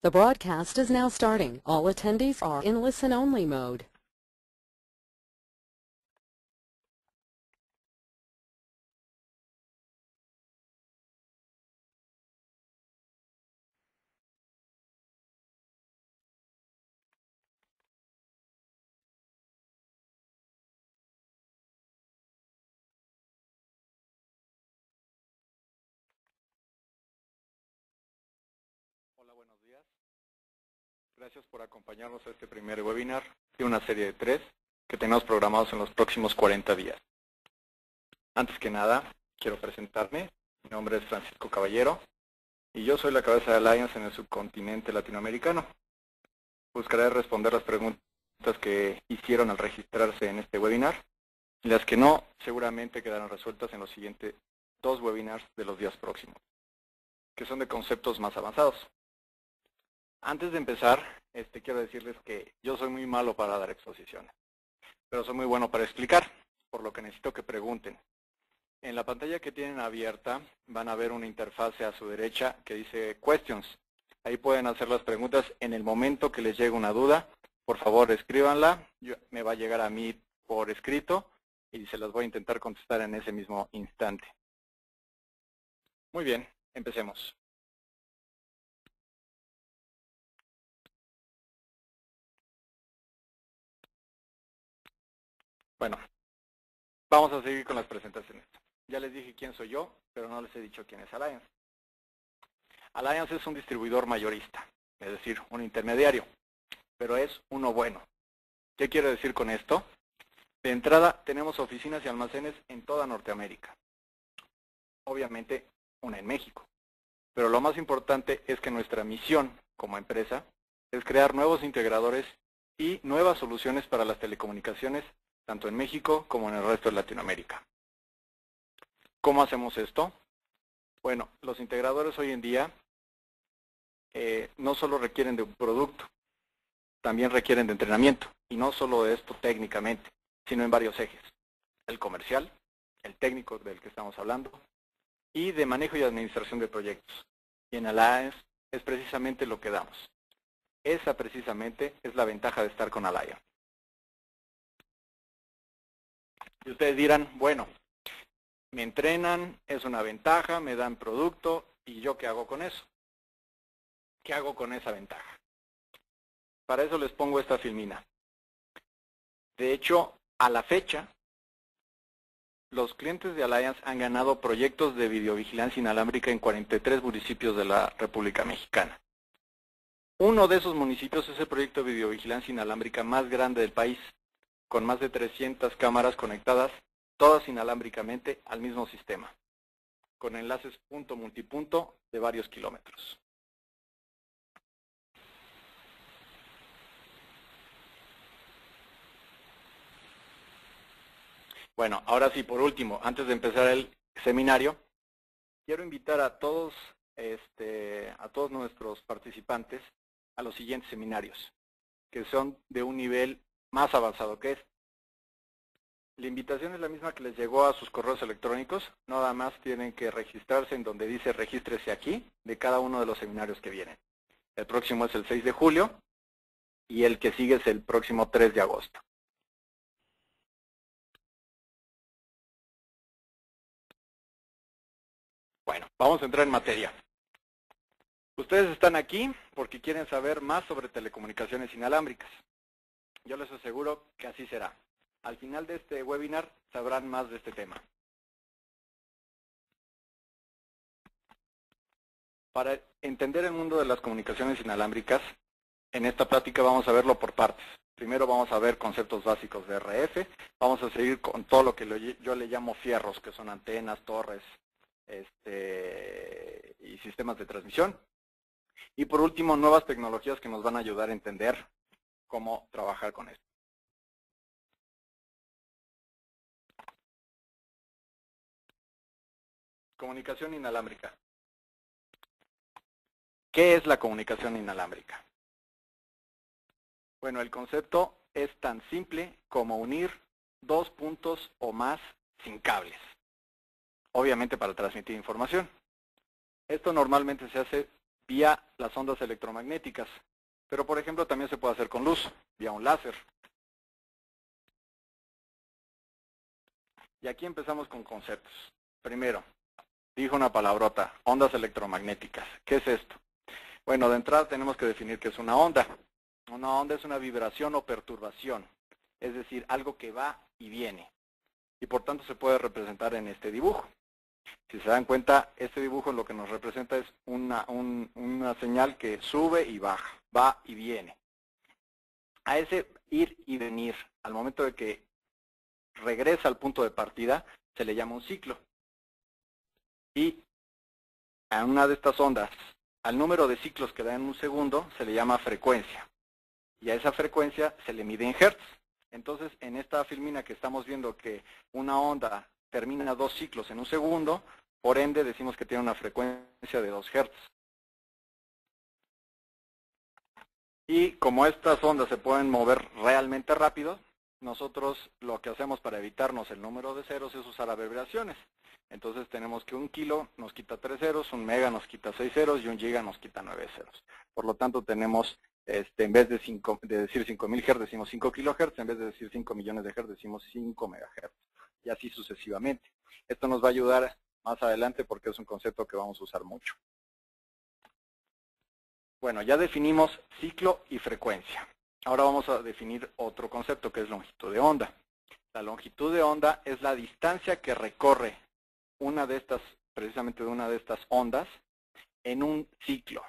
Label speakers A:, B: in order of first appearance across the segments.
A: The broadcast is now starting. All attendees are in listen-only mode.
B: Hola, buenos días. Gracias por acompañarnos a este primer webinar de una serie de 3 que tenemos programados en los próximos 40 días. Antes que nada, quiero presentarme. Mi nombre es Francisco Caballero y yo soy la cabeza de Alliance en el subcontinente latinoamericano. Buscaré responder las preguntas que hicieron al registrarse en este webinar y las que no seguramente quedarán resueltas en los siguientes 2 webinars de los días próximos, que son de conceptos más avanzados. Antes de empezar, quiero decirles que yo soy muy malo para dar exposiciones, pero soy muy bueno para explicar, por lo que necesito que pregunten. En la pantalla que tienen abierta van a ver una interfase a su derecha que dice Questions. Ahí pueden hacer las preguntas en el momento que les llegue una duda. Por favor, escríbanla. Me va a llegar a mí por escrito y se las voy a intentar contestar en ese mismo instante. Muy bien, empecemos. Bueno, vamos a seguir con las presentaciones. Ya les dije quién soy yo, pero no les he dicho quién es Alliance. Alliance es un distribuidor mayorista, es decir, un intermediario, pero es uno bueno. ¿Qué quiero decir con esto? De entrada, tenemos oficinas y almacenes en toda Norteamérica. Obviamente, una en México. Pero lo más importante es que nuestra misión como empresa es crear nuevos integradores y nuevas soluciones para las telecomunicaciones, tanto en México como en el resto de Latinoamérica. ¿Cómo hacemos esto? Bueno, los integradores hoy en día no solo requieren de un producto, también requieren de entrenamiento, y no solo de esto técnicamente, sino en varios ejes. El comercial, el técnico del que estamos hablando, y de manejo y administración de proyectos. Y en Alliance es precisamente lo que damos. Esa precisamente es la ventaja de estar con Alliance. Y ustedes dirán, bueno, me entrenan, es una ventaja, me dan producto, ¿y yo qué hago con eso? ¿Qué hago con esa ventaja? Para eso les pongo esta filmina. De hecho, a la fecha, los clientes de Alliance han ganado proyectos de videovigilancia inalámbrica en 43 municipios de la República Mexicana. Uno de esos municipios es el proyecto de videovigilancia inalámbrica más grande del país, con más de 300 cámaras conectadas, todas inalámbricamente al mismo sistema, con enlaces punto-multipunto de varios kilómetros. Bueno, ahora sí, por último, antes de empezar el seminario, quiero invitar a todos nuestros participantes a los siguientes seminarios, que son de un nivel más avanzado que este. La invitación es la misma que les llegó a sus correos electrónicos, nada más tienen que registrarse en donde dice regístrese aquí, de cada uno de los seminarios que vienen. El próximo es el 6 de julio y el que sigue es el próximo 3 de agosto. Bueno, vamos a entrar en materia. Ustedes están aquí porque quieren saber más sobre telecomunicaciones inalámbricas. Yo les aseguro que así será. Al final de este webinar sabrán más de este tema. Para entender el mundo de las comunicaciones inalámbricas, en esta plática vamos a verlo por partes. Primero vamos a ver conceptos básicos de RF, vamos a seguir con todo lo que yo le llamo fierros, que son antenas, torres y sistemas de transmisión. Y por último, nuevas tecnologías que nos van a ayudar a entender cómo trabajar con esto. Comunicación inalámbrica. ¿Qué es la comunicación inalámbrica? Bueno, el concepto es tan simple como unir dos puntos o más sin cables, obviamente para transmitir información. Esto normalmente se hace vía las ondas electromagnéticas. Pero, por ejemplo, también se puede hacer con luz, vía un láser. Y aquí empezamos con conceptos. Primero, dijo una palabrota, ondas electromagnéticas. ¿Qué es esto? Bueno, de entrada tenemos que definir qué es una onda. Una onda es una vibración o perturbación, es decir, algo que va y viene. Y por tanto se puede representar en este dibujo. Si se dan cuenta, este dibujo lo que nos representa es una señal que sube y baja, va y viene. A ese ir y venir, al momento de que regresa al punto de partida, se le llama un ciclo. Y a una de estas ondas, al número de ciclos que da en un segundo, se le llama frecuencia. Y a esa frecuencia se le mide en hertz. Entonces, en esta filmina que estamos viendo que una onda termina 2 ciclos en un segundo, por ende decimos que tiene una frecuencia de 2 hertz. Y como estas ondas se pueden mover realmente rápido, nosotros lo que hacemos para evitarnos el número de ceros es usar abreviaciones. Entonces tenemos que un kilo nos quita 3 ceros, un mega nos quita 6 ceros y un giga nos quita 9 ceros. Por lo tanto tenemos, en vez de decir 5000 Hz decimos 5 kHz, en vez de decir 5 millones de Hz decimos 5 MHz. Y así sucesivamente. Esto nos va a ayudar más adelante porque es un concepto que vamos a usar mucho. Bueno, ya definimos ciclo y frecuencia. Ahora vamos a definir otro concepto que es longitud de onda. La longitud de onda es la distancia que recorre precisamente una de estas ondas en un ciclo.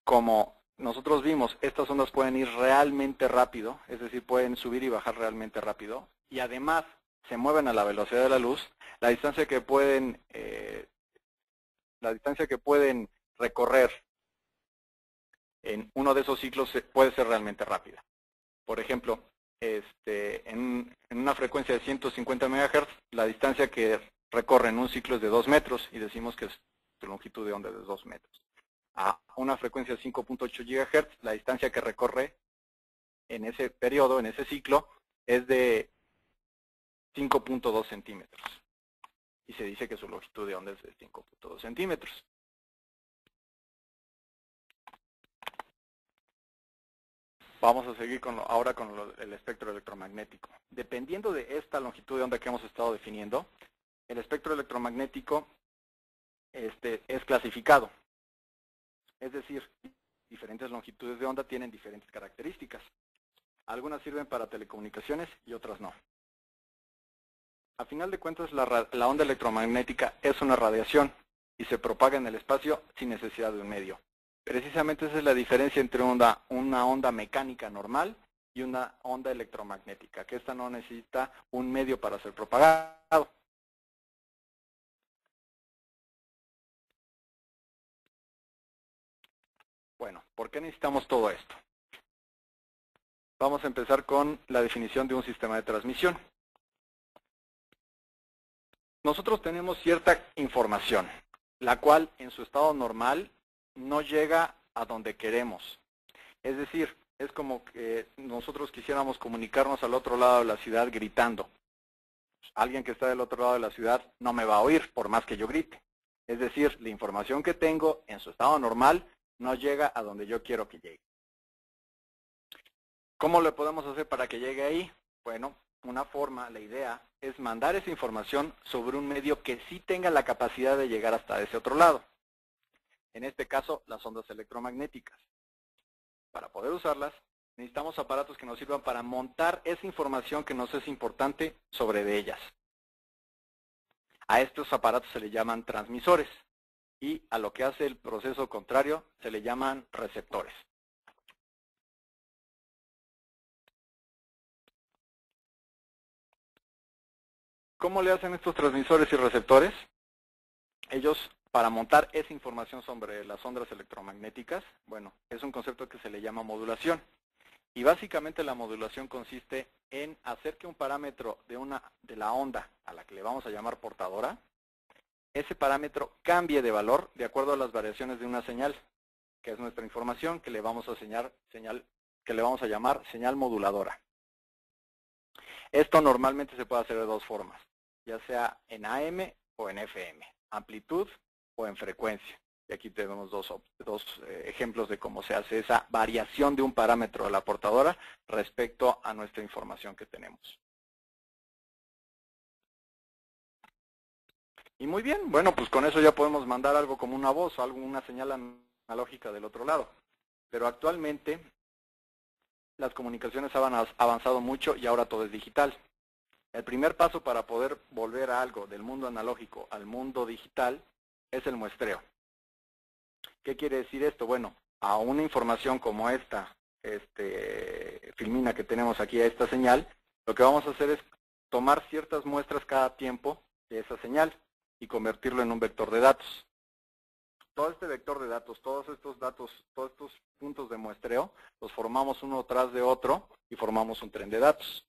B: Como nosotros vimos, estas ondas pueden ir realmente rápido, es decir, pueden subir y bajar realmente rápido, y además se mueven a la velocidad de la luz. La distancia que pueden recorrer en uno de esos ciclos puede ser realmente rápida. Por ejemplo, en una frecuencia de 150 MHz, la distancia que recorre en un ciclo es de 2 metros y decimos que su longitud de onda es de 2 metros. A una frecuencia de 5.8 GHz, la distancia que recorre en ese periodo, en ese ciclo, es de 5.2 centímetros. Y se dice que su longitud de onda es de 5.2 centímetros. Vamos a seguir ahora con el espectro electromagnético. Dependiendo de esta longitud de onda que hemos estado definiendo, el espectro electromagnético es clasificado. Es decir, diferentes longitudes de onda tienen diferentes características. Algunas sirven para telecomunicaciones y otras no. A final de cuentas, la onda electromagnética es una radiación y se propaga en el espacio sin necesidad de un medio. Precisamente esa es la diferencia entre una onda mecánica normal y una onda electromagnética, que esta no necesita un medio para ser propagado. Bueno, ¿por qué necesitamos todo esto? Vamos a empezar con la definición de un sistema de transmisión. Nosotros tenemos cierta información, la cual en su estado normal no llega a donde queremos. Es decir, es como que nosotros quisiéramos comunicarnos al otro lado de la ciudad gritando. Alguien que está del otro lado de la ciudad no me va a oír por más que yo grite. Es decir, la información que tengo en su estado normal no llega a donde yo quiero que llegue. ¿Cómo le podemos hacer para que llegue ahí? Bueno, una forma, la idea, es mandar esa información sobre un medio que sí tenga la capacidad de llegar hasta ese otro lado. En este caso, las ondas electromagnéticas. Para poder usarlas, necesitamos aparatos que nos sirvan para montar esa información que nos es importante sobre de ellas. A estos aparatos se le llaman transmisores y a lo que hace el proceso contrario se le llaman receptores. ¿Cómo le hacen estos transmisores y receptores? Ellos, para montar esa información sobre las ondas electromagnéticas, bueno, es un concepto que se le llama modulación. Y básicamente la modulación consiste en hacer que un parámetro de la onda a la que le vamos a llamar portadora, ese parámetro cambie de valor de acuerdo a las variaciones de una señal, que es nuestra información, que le vamos a llamar señal moduladora. Esto normalmente se puede hacer de dos formas, ya sea en AM o en FM, amplitud o en frecuencia. Y aquí tenemos dos ejemplos de cómo se hace esa variación de un parámetro de la portadora respecto a nuestra información que tenemos. Y muy bien, bueno, pues con eso ya podemos mandar algo como una voz o alguna señal analógica del otro lado. Pero actualmente las comunicaciones han avanzado mucho y ahora todo es digital. El primer paso para poder volver a algo del mundo analógico al mundo digital es el muestreo. ¿Qué quiere decir esto? Bueno, a una información como esta, filmina que tenemos aquí, a esta señal, lo que vamos a hacer es tomar ciertas muestras cada tiempo de esa señal y convertirlo en un vector de datos. Todo este vector de datos, todos estos puntos de muestreo, los formamos uno tras de otro y formamos un tren de datos.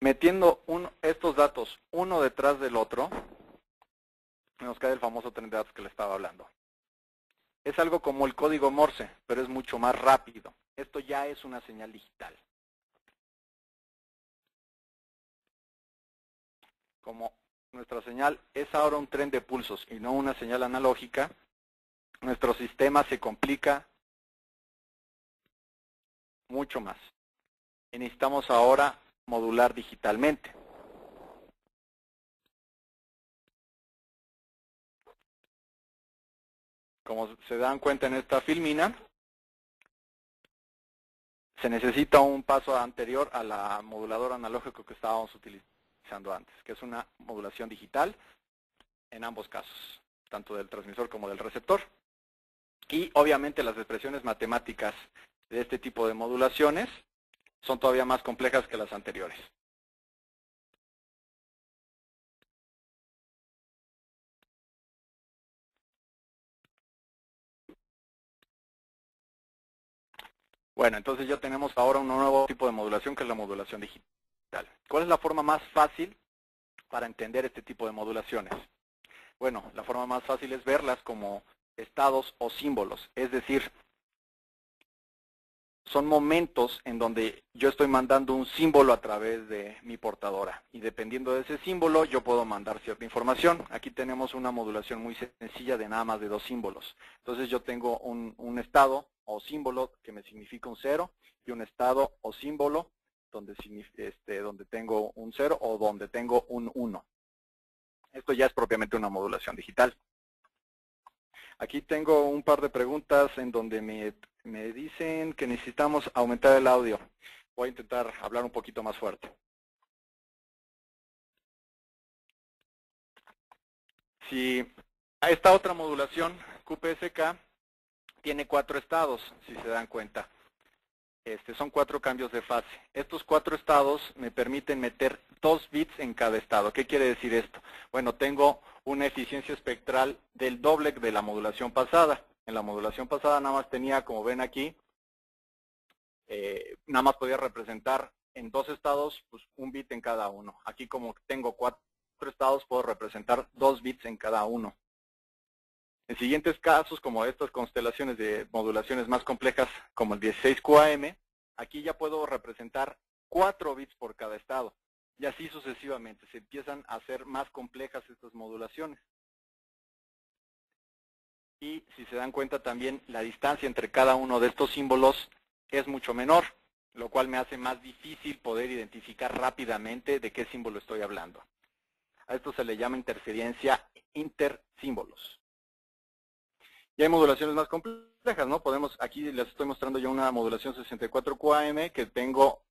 B: Metiendo estos datos uno detrás del otro, nos cae el famoso tren de datos que le estaba hablando. Es algo como el código Morse, pero es mucho más rápido. Esto ya es una señal digital. Como nuestra señal es ahora un tren de pulsos y no una señal analógica, nuestro sistema se complica mucho más. Y necesitamos ahora modular digitalmente. Como se dan cuenta en esta filmina, se necesita un paso anterior a la moduladora analógica que estábamos utilizando antes, que es una modulación digital en ambos casos, tanto del transmisor como del receptor. Y obviamente las expresiones matemáticas de este tipo de modulaciones son todavía más complejas que las anteriores. Bueno, entonces ya tenemos ahora un nuevo tipo de modulación que es la modulación digital. ¿Cuál es la forma más fácil para entender este tipo de modulaciones? Bueno, la forma más fácil es verlas como estados o símbolos, es decir, son momentos en donde yo estoy mandando un símbolo a través de mi portadora y dependiendo de ese símbolo yo puedo mandar cierta información. Aquí tenemos una modulación muy sencilla de nada más de dos símbolos. Entonces yo tengo un estado o símbolo que me significa un 0 y un estado o símbolo donde tengo un 0 o donde tengo un 1. Esto ya es propiamente una modulación digital. Aquí tengo un par de preguntas en donde me dicen que necesitamos aumentar el audio. Voy a intentar hablar un poquito más fuerte. Si a esta otra modulación, QPSK, tiene 4 estados, si se dan cuenta. Son 4 cambios de fase. Estos 4 estados me permiten meter 2 bits en cada estado. ¿Qué quiere decir esto? Bueno, tengo una eficiencia espectral del doble de la modulación pasada. En la modulación pasada nada más tenía, como ven aquí, nada más podía representar en 2 estados pues, un bit en cada uno. Aquí como tengo 4 estados puedo representar 2 bits en cada uno. En siguientes casos, como estas constelaciones de modulaciones más complejas, como el 16QAM, aquí ya puedo representar 4 bits por cada estado. Y así sucesivamente, se empiezan a hacer más complejas estas modulaciones. Y si se dan cuenta también, la distancia entre cada uno de estos símbolos es mucho menor, lo cual me hace más difícil poder identificar rápidamente de qué símbolo estoy hablando. A esto se le llama interferencia intersímbolos. Y hay modulaciones más complejas, ¿no? Aquí les estoy mostrando yo una modulación 64QAM que tengo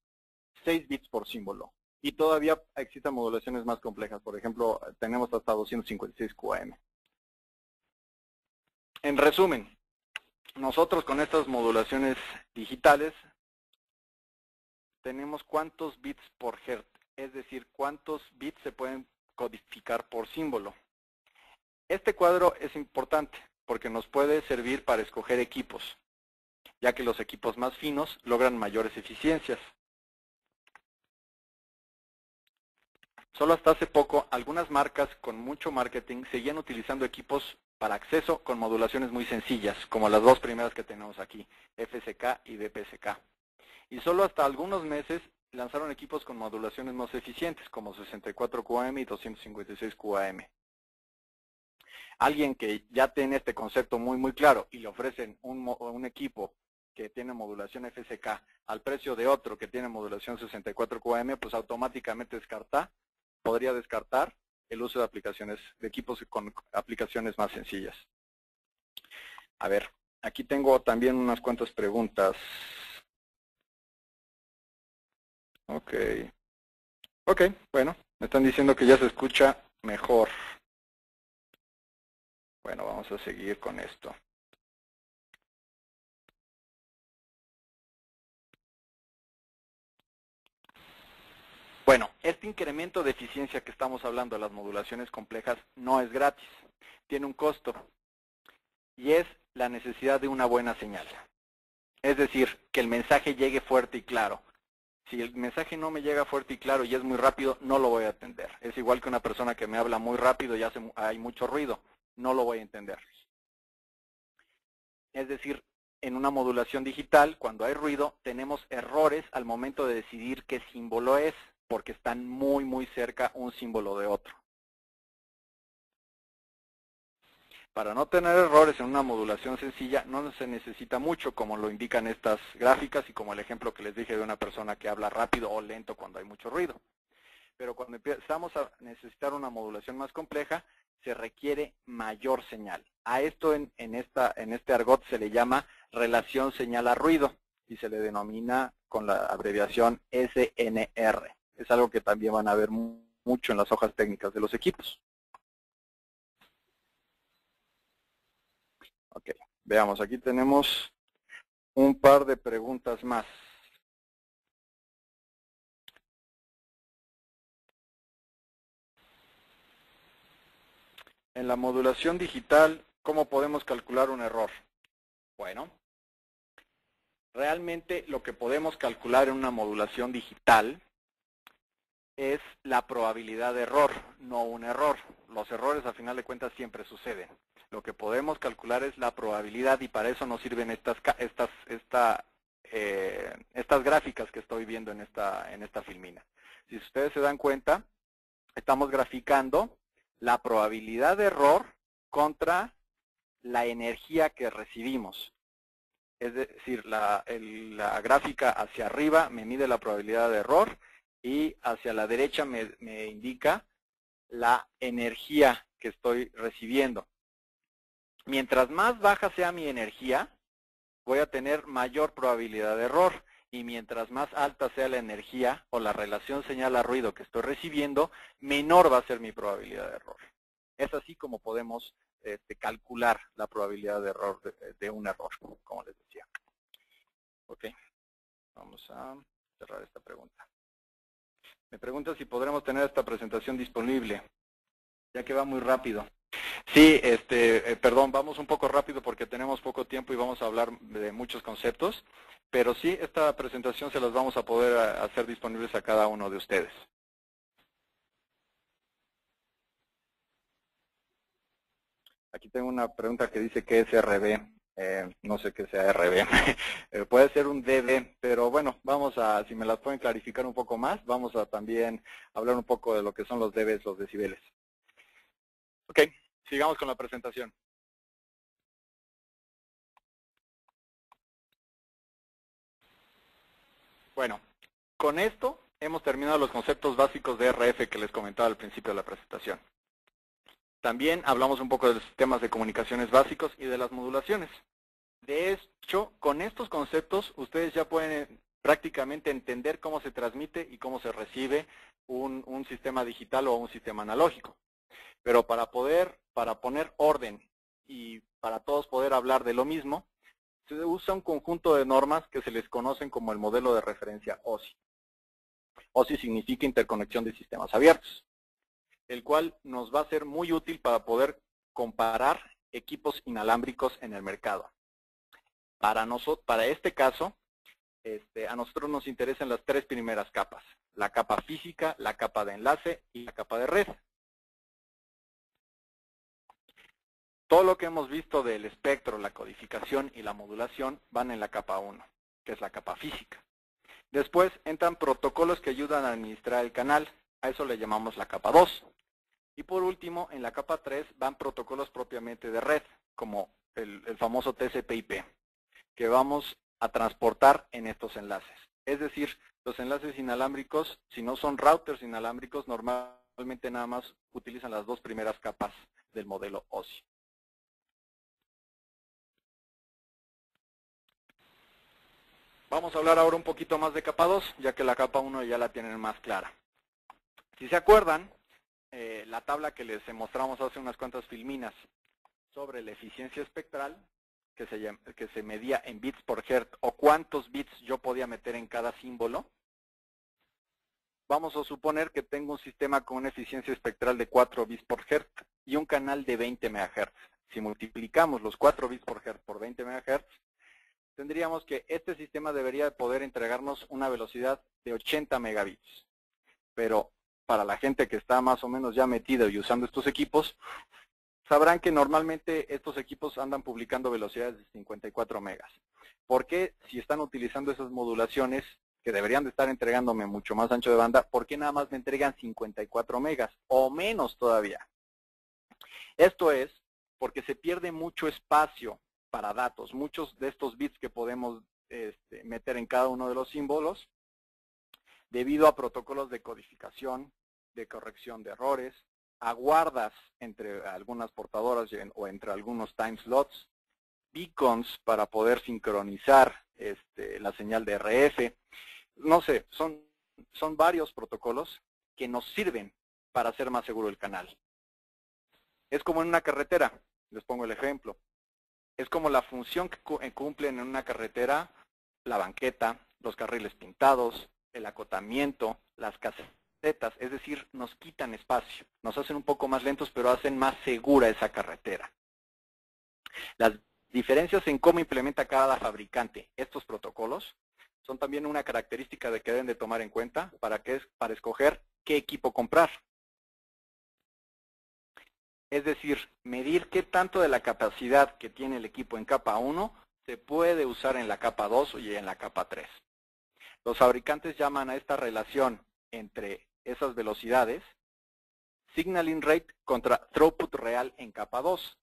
B: 6 bits por símbolo. Y todavía existen modulaciones más complejas. Por ejemplo, tenemos hasta 256QAM. En resumen, nosotros con estas modulaciones digitales tenemos cuántos bits por hertz, es decir, cuántos bits se pueden codificar por símbolo. Este cuadro es importante porque nos puede servir para escoger equipos, ya que los equipos más finos logran mayores eficiencias. Solo hasta hace poco, algunas marcas con mucho marketing seguían utilizando equipos para acceso con modulaciones muy sencillas, como las dos primeras que tenemos aquí, FSK y DPSK. Y solo hasta algunos meses lanzaron equipos con modulaciones más eficientes, como 64 QAM y 256 QAM. Alguien que ya tiene este concepto muy claro y le ofrecen un equipo que tiene modulación FSK al precio de otro que tiene modulación 64 QAM, pues automáticamente podría descartar el uso de equipos con aplicaciones más sencillas. A ver, aquí tengo también unas cuantas preguntas. Ok, bueno, me están diciendo que ya se escucha mejor. Bueno, vamos a seguir con esto. Bueno, este incremento de eficiencia que estamos hablando de las modulaciones complejas no es gratis, tiene un costo y es la necesidad de una buena señal. Es decir, que el mensaje llegue fuerte y claro. Si el mensaje no me llega fuerte y claro y es muy rápido, no lo voy a entender. Es igual que una persona que me habla muy rápido y hay mucho ruido, no lo voy a entender. Es decir, en una modulación digital, cuando hay ruido, tenemos errores al momento de decidir qué símbolo es, porque están muy cerca un símbolo de otro. Para no tener errores en una modulación sencilla, no se necesita mucho, como lo indican estas gráficas y como el ejemplo que les dije de una persona que habla rápido o lento cuando hay mucho ruido. Pero cuando empezamos a necesitar una modulación más compleja, se requiere mayor señal. A esto en este argot se le llama relación señal a ruido y se le denomina con la abreviación SNR. Es algo que también van a ver mucho en las hojas técnicas de los equipos. Ok, veamos, aquí tenemos un par de preguntas más. En la modulación digital, ¿cómo podemos calcular un error? Bueno, realmente lo que podemos calcular en una modulación digital es la probabilidad de error, no un error. Los errores, a final de cuentas, siempre suceden. Lo que podemos calcular es la probabilidad y para eso nos sirven estas gráficas que estoy viendo en esta filmina. Si ustedes se dan cuenta, estamos graficando la probabilidad de error contra la energía que recibimos. Es decir, la gráfica hacia arriba me mide la probabilidad de error y hacia la derecha me indica la energía que estoy recibiendo. Mientras más baja sea mi energía, voy a tener mayor probabilidad de error. Y mientras más alta sea la energía o la relación señal a ruido que estoy recibiendo, menor va a ser mi probabilidad de error. Es así como podemos calcular la probabilidad de error de un error, como les decía. Ok, vamos a cerrar esta pregunta. Me pregunta si podremos tener esta presentación disponible, ya que va muy rápido. Sí, perdón, vamos un poco rápido porque tenemos poco tiempo y vamos a hablar de muchos conceptos, pero sí, esta presentación se las vamos a poder hacer disponibles a cada uno de ustedes. Aquí tengo una pregunta que dice ¿qué es RB? No sé qué sea RB. Puede ser un DB, pero bueno, vamos a, si me las pueden clarificar un poco más, vamos a también hablar un poco de lo que son los dBs, los decibeles. Ok, sigamos con la presentación. Bueno, con esto hemos terminado los conceptos básicos de RF que les comentaba al principio de la presentación. También hablamos un poco de los sistemas de comunicaciones básicos y de las modulaciones. De hecho, con estos conceptos ustedes ya pueden prácticamente entender cómo se transmite y cómo se recibe un sistema digital o un sistema analógico. Pero para poner orden y para todos poder hablar de lo mismo, se usa un conjunto de normas que se les conocen como el modelo de referencia OSI. OSI significa interconexión de sistemas abiertos, el cual nos va a ser muy útil para poder comparar equipos inalámbricos en el mercado. Para este caso, a nosotros nos interesan las tres primeras capas, la capa física, la capa de enlace y la capa de red. Todo lo que hemos visto del espectro, la codificación y la modulación van en la capa 1, que es la capa física. Después entran protocolos que ayudan a administrar el canal. A eso le llamamos la capa 2. Y por último, en la capa 3 van protocolos propiamente de red, como el famoso TCP/IP, que vamos a transportar en estos enlaces. Es decir, los enlaces inalámbricos, si no son routers inalámbricos, normalmente nada más utilizan las dos primeras capas del modelo OSI. Vamos a hablar ahora un poquito más de capa 2, ya que la capa 1 ya la tienen más clara. Si se acuerdan, la tabla que les mostramos hace unas cuantas filminas sobre la eficiencia espectral, que se medía en bits por hertz, o cuántos bits yo podía meter en cada símbolo, vamos a suponer que tengo un sistema con una eficiencia espectral de 4 bits por hertz y un canal de 20 MHz. Si multiplicamos los 4 bits por hertz por 20 MHz, tendríamos que este sistema debería poder entregarnos una velocidad de 80 megabits. Pero para la gente que está más o menos ya metida y usando estos equipos, sabrán que normalmente estos equipos andan publicando velocidades de 54 megas. ¿Por qué, si están utilizando esas modulaciones, que deberían de estar entregándome mucho más ancho de banda, por qué nada más me entregan 54 megas o menos todavía? Esto es porque se pierde mucho espacio para datos. Muchos de estos bits que podemos meter en cada uno de los símbolos, debido a protocolos de codificación, de corrección de errores, a guardas entre algunas portadoras o entre algunos time slots, beacons para poder sincronizar la señal de RF. No sé, son varios protocolos que nos sirven para hacer más seguro el canal. Es como en una carretera, les pongo el ejemplo. Es como la función que cumplen en una carretera la banqueta, los carriles pintados, el acotamiento, las casetas, es decir, nos quitan espacio, nos hacen un poco más lentos, pero hacen más segura esa carretera. Las diferencias en cómo implementa cada fabricante estos protocolos son también una característica que deben de tomar en cuenta para escoger qué equipo comprar. Es decir, medir qué tanto de la capacidad que tiene el equipo en capa 1 se puede usar en la capa 2 y en la capa 3. Los fabricantes llaman a esta relación entre esas velocidades signaling rate contra throughput real en capa 2.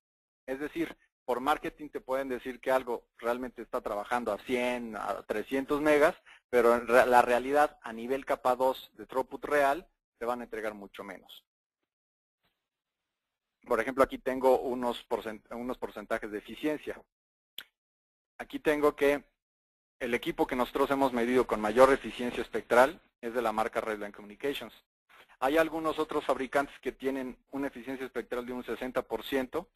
B: Es decir, por marketing te pueden decir que algo realmente está trabajando a 100, a 300 megas, pero en la realidad a nivel capa 2 de throughput real te van a entregar mucho menos. Por ejemplo, aquí tengo unos porcentajes de eficiencia. Aquí tengo que el equipo que nosotros hemos medido con mayor eficiencia espectral es de la marca Redline Communications. Hay algunos otros fabricantes que tienen una eficiencia espectral de un 60%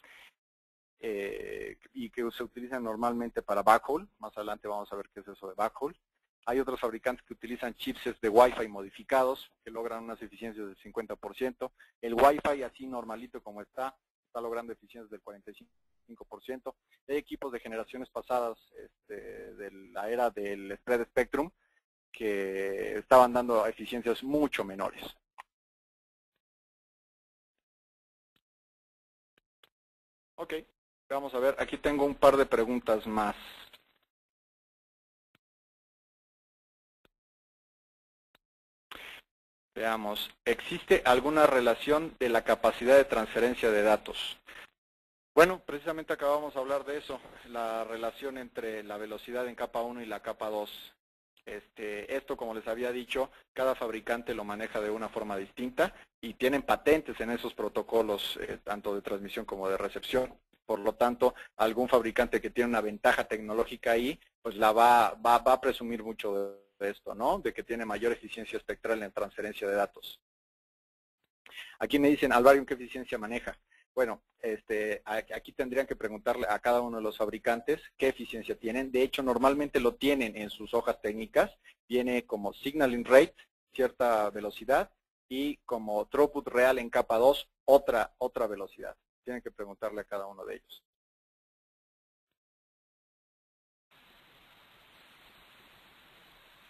B: y que se utilizan normalmente para backhaul. Más adelante vamos a ver qué es eso de backhaul. Hay otros fabricantes que utilizan chipsets de Wi-Fi modificados que logran unas eficiencias del 50%. El Wi-Fi así normalito como está logrando eficiencias del 45%. Hay equipos de generaciones pasadas de la era del Spread Spectrum que estaban dando eficiencias mucho menores. Ok, vamos a ver, aquí tengo un par de preguntas más. Veamos, ¿existe alguna relación de la capacidad de transferencia de datos? Bueno, precisamente acabamos de hablar de eso, la relación entre la velocidad en capa 1 y la capa 2. Esto, como les había dicho, cada fabricante lo maneja de una forma distinta y tienen patentes en esos protocolos, tanto de transmisión como de recepción. Por lo tanto, algún fabricante que tiene una ventaja tecnológica ahí, pues la va a presumir mucho de esto, ¿no? De que tiene mayor eficiencia espectral en transferencia de datos. Aquí me dicen, Alvarium, ¿qué eficiencia maneja? Bueno, aquí tendrían que preguntarle a cada uno de los fabricantes qué eficiencia tienen. De hecho, normalmente lo tienen en sus hojas técnicas. Viene como signaling rate, cierta velocidad, y como throughput real en capa 2, otra velocidad. Tienen que preguntarle a cada uno de ellos.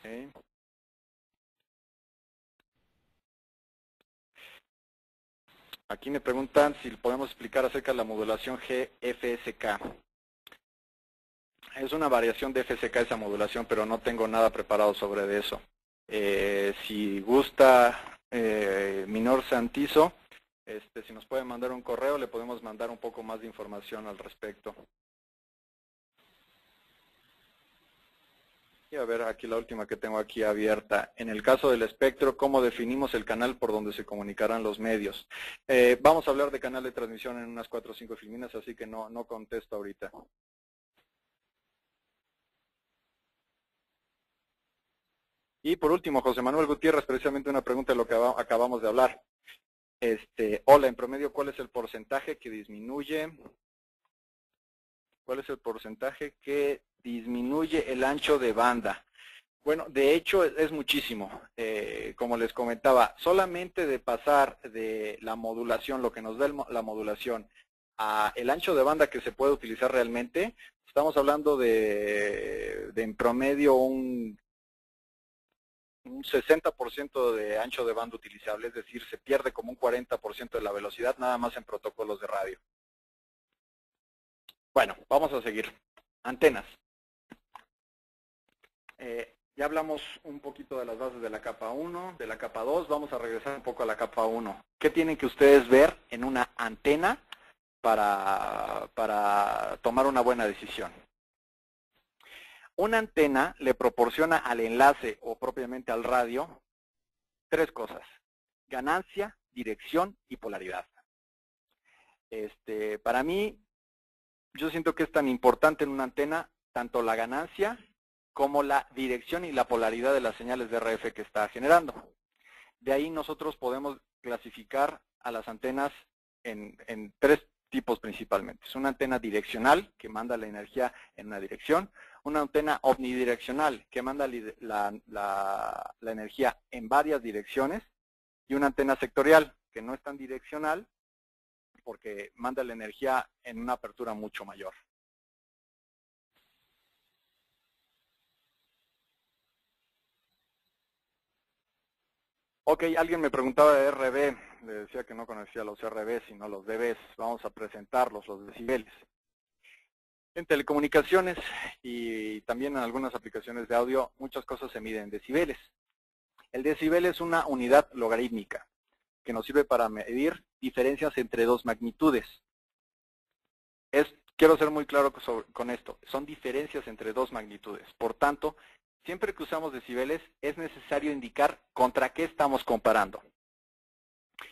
B: Okay. Aquí me preguntan si podemos explicar acerca de la modulación GFSK. Es una variación de FSK esa modulación, pero no tengo nada preparado sobre eso. Si gusta Minor Santizo, si nos puede mandar un correo, le podemos mandar un poco más de información al respecto. Y a ver, aquí la última que tengo aquí abierta. En el caso del espectro, ¿cómo definimos el canal por donde se comunicarán los medios? Vamos a hablar de canal de transmisión en unas 4 o 5 filminas, así que no contesto ahorita. Y por último, José Manuel Gutiérrez, precisamente una pregunta de lo que acabamos de hablar. Hola, en promedio, ¿cuál es el porcentaje que disminuye? ¿Cuál es el porcentaje que disminuye el ancho de banda? Bueno, de hecho es muchísimo. Como les comentaba, solamente de pasar de la modulación, lo que nos da la modulación, a el ancho de banda que se puede utilizar realmente, estamos hablando de en promedio un 60% de ancho de banda utilizable, es decir, se pierde como un 40% de la velocidad nada más en protocolos de radio. Bueno, vamos a seguir. Antenas. Ya hablamos un poquito de las bases de la capa 1, de la capa 2, vamos a regresar un poco a la capa 1. ¿Qué tienen que ustedes ver en una antena para tomar una buena decisión? Una antena le proporciona al enlace o propiamente al radio 3 cosas: ganancia, dirección y polaridad. Para mí, yo siento que es tan importante en una antena tanto la ganancia como la dirección y la polaridad de las señales de RF que está generando. De ahí nosotros podemos clasificar a las antenas en 3 tipos principalmente. Es una antena direccional, que manda la energía en una dirección; una antena omnidireccional, que manda la energía en varias direcciones; y una antena sectorial, que no es tan direccional, porque manda la energía en una apertura mucho mayor. Ok, alguien me preguntaba de RB, le decía que no conocía los RB, sino los dBs. Vamos a presentarlos, los decibeles. En telecomunicaciones y también en algunas aplicaciones de audio, muchas cosas se miden en decibeles. El decibel es una unidad logarítmica que nos sirve para medir diferencias entre 2 magnitudes. Quiero ser muy claro con esto, son diferencias entre 2 magnitudes. Por tanto, siempre que usamos decibeles es necesario indicar contra qué estamos comparando.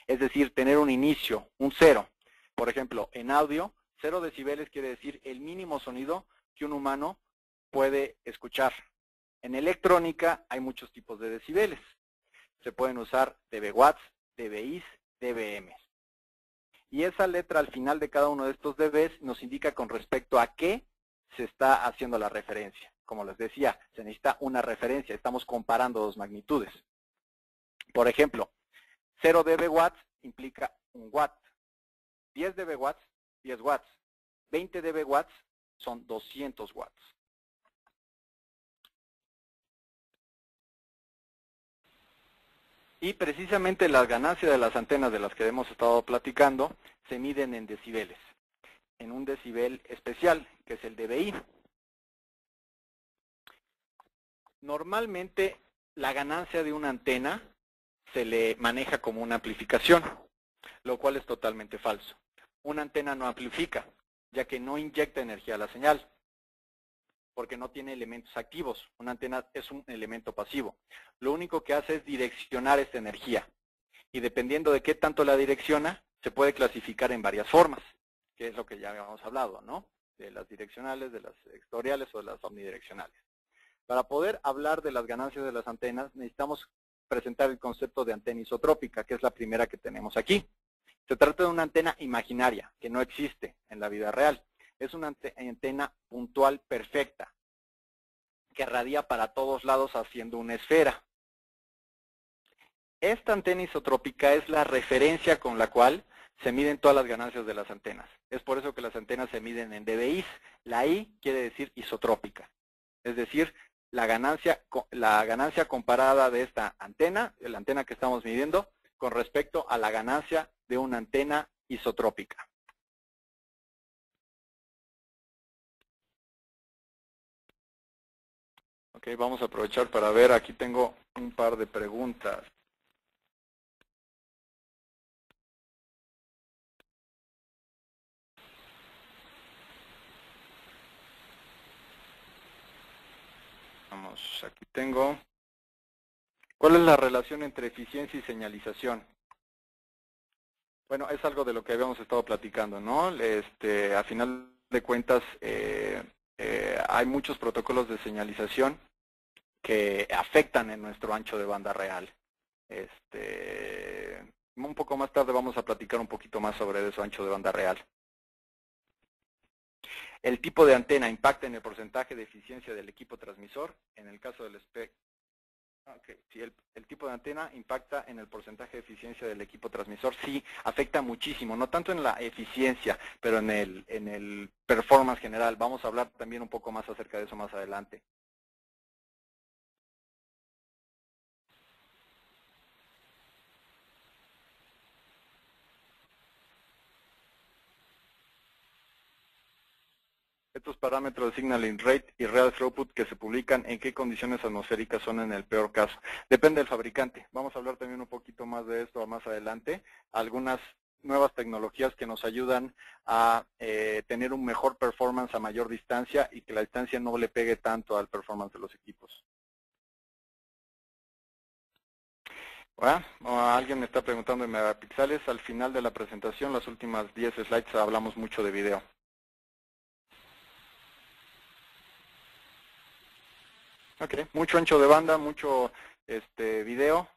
B: Es decir, tener un inicio, un 0. Por ejemplo, en audio, 0 decibeles quiere decir el mínimo sonido que un humano puede escuchar. En electrónica hay muchos tipos de decibeles. Se pueden usar dBwatts, dBis, dBms. Y esa letra al final de cada uno de estos dBs nos indica con respecto a qué se está haciendo la referencia. Como les decía, se necesita una referencia, estamos comparando 2 magnitudes. Por ejemplo, 0 dBwatts implica 1 watt, 10 dBwatts, 10 watts, 20 dBwatts son 200 watts. Y precisamente las ganancias de las antenas de las que hemos estado platicando se miden en decibeles, en un decibel especial, que es el dBi. Normalmente la ganancia de una antena se le maneja como una amplificación, lo cual es totalmente falso. Una antena no amplifica, ya que no inyecta energía a la señal, porque no tiene elementos activos. Una antena es un elemento pasivo. Lo único que hace es direccionar esta energía. Y dependiendo de qué tanto la direcciona, se puede clasificar en varias formas, que es lo que ya habíamos hablado, ¿no? De las direccionales, de las sectoriales o de las omnidireccionales. Para poder hablar de las ganancias de las antenas, necesitamos presentar el concepto de antena isotrópica, que es la primera que tenemos aquí. Se trata de una antena imaginaria, que no existe en la vida real. Es una antena puntual perfecta, que radia para todos lados haciendo una esfera. Esta antena isotrópica es la referencia con la cual se miden todas las ganancias de las antenas. Es por eso que las antenas se miden en dBis. La I quiere decir isotrópica. Es decir, la ganancia comparada de esta antena, la antena que estamos midiendo, con respecto a la ganancia de una antena isotrópica. Ok, vamos a aprovechar para ver, aquí tengo un par de preguntas. Vamos, aquí tengo. ¿Cuál es la relación entre eficiencia y señalización? Bueno, es algo de lo que habíamos estado platicando, ¿no? A final de cuentas, hay muchos protocolos de señalización que afectan en nuestro ancho de banda real. Un poco más tarde vamos a platicar un poquito más sobre eso, ancho de banda real. El tipo de antena impacta en el porcentaje de eficiencia del equipo transmisor. En el caso del espectro, sí, el tipo de antena impacta en el porcentaje de eficiencia del equipo transmisor. Sí, afecta muchísimo, no tanto en la eficiencia, pero en el performance general. Vamos a hablar también un poco más acerca de eso más adelante. Estos parámetros de signaling rate y real throughput que se publican, ¿en qué condiciones atmosféricas son en el peor caso? Depende del fabricante. Vamos a hablar también un poquito más de esto más adelante. Algunas nuevas tecnologías que nos ayudan a tener un mejor performance a mayor distancia y que la distancia no le pegue tanto al performance de los equipos. Bueno, alguien me está preguntando en megapíxeles. Al final de la presentación, las últimas 10 slides, hablamos mucho de video. Ok, mucho ancho de banda, mucho video,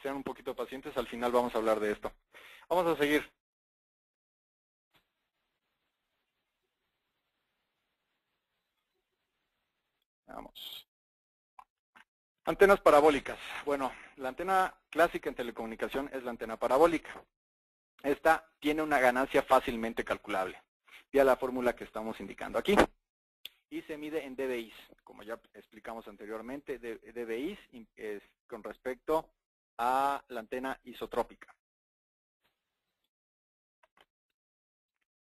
B: sean un poquito pacientes, al final vamos a hablar de esto. Vamos a seguir. Vamos. Antenas parabólicas. Bueno, la antena clásica en telecomunicación es la antena parabólica. Esta tiene una ganancia fácilmente calculable, vía la fórmula que estamos indicando aquí. Y se mide en dBis, como ya explicamos anteriormente. dBis es con respecto a la antena isotrópica.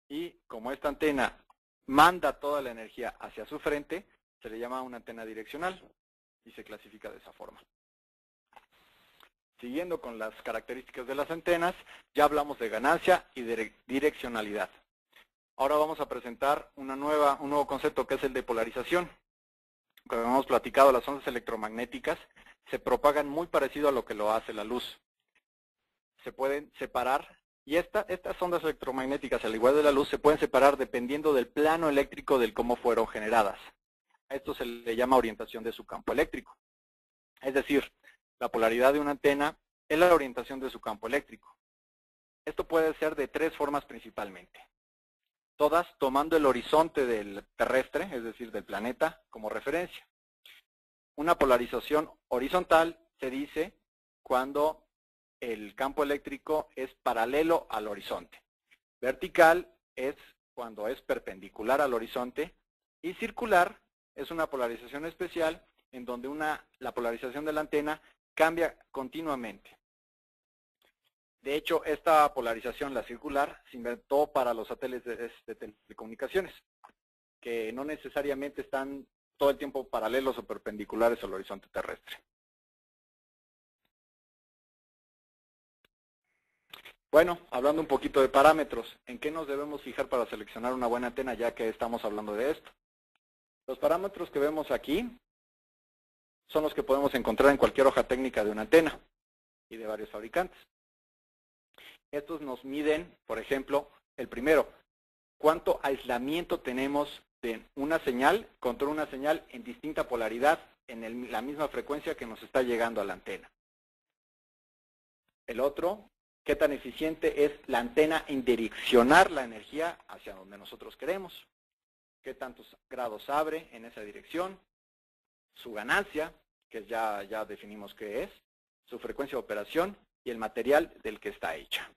B: Y como esta antena manda toda la energía hacia su frente, se le llama una antena direccional y se clasifica de esa forma. Siguiendo con las características de las antenas, ya hablamos de ganancia y de direccionalidad. Ahora vamos a presentar un nuevo concepto que es el de polarización. Como hemos platicado, las ondas electromagnéticas se propagan muy parecido a lo que lo hace la luz. Se pueden separar y estas ondas electromagnéticas, al igual de la luz, se pueden separar dependiendo del plano eléctrico del cómo fueron generadas. A esto se le llama orientación de su campo eléctrico. Es decir, la polaridad de una antena es la orientación de su campo eléctrico. Esto puede ser de tres formas principalmente. Todas tomando el horizonte del terrestre, es decir, del planeta, como referencia. Una polarización horizontal se dice cuando el campo eléctrico es paralelo al horizonte. Vertical es cuando es perpendicular al horizonte. Y circular es una polarización especial en donde la polarización de la antena cambia continuamente. De hecho, esta polarización, la circular, se inventó para los satélites de telecomunicaciones, que no necesariamente están todo el tiempo paralelos o perpendiculares al horizonte terrestre. Bueno, hablando un poquito de parámetros, ¿en qué nos debemos fijar para seleccionar una buena antena, ya que estamos hablando de esto? Los parámetros que vemos aquí son los que podemos encontrar en cualquier hoja técnica de una antena y de varios fabricantes. Estos nos miden, por ejemplo, el primero, cuánto aislamiento tenemos de una señal contra una señal en distinta polaridad en la misma frecuencia que nos está llegando a la antena. El otro, qué tan eficiente es la antena en direccionar la energía hacia donde nosotros queremos. Qué tantos grados abre en esa dirección. Su ganancia, que ya definimos qué es. Su frecuencia de operación y el material del que está hecha.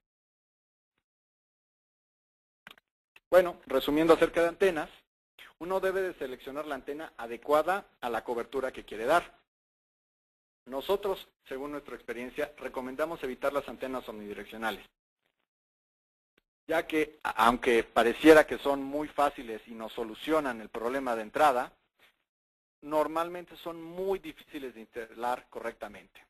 B: Bueno, resumiendo acerca de antenas, uno debe de seleccionar la antena adecuada a la cobertura que quiere dar. Nosotros, según nuestra experiencia, recomendamos evitar las antenas omnidireccionales, ya que, aunque pareciera que son muy fáciles y nos solucionan el problema de entrada, normalmente son muy difíciles de instalar correctamente.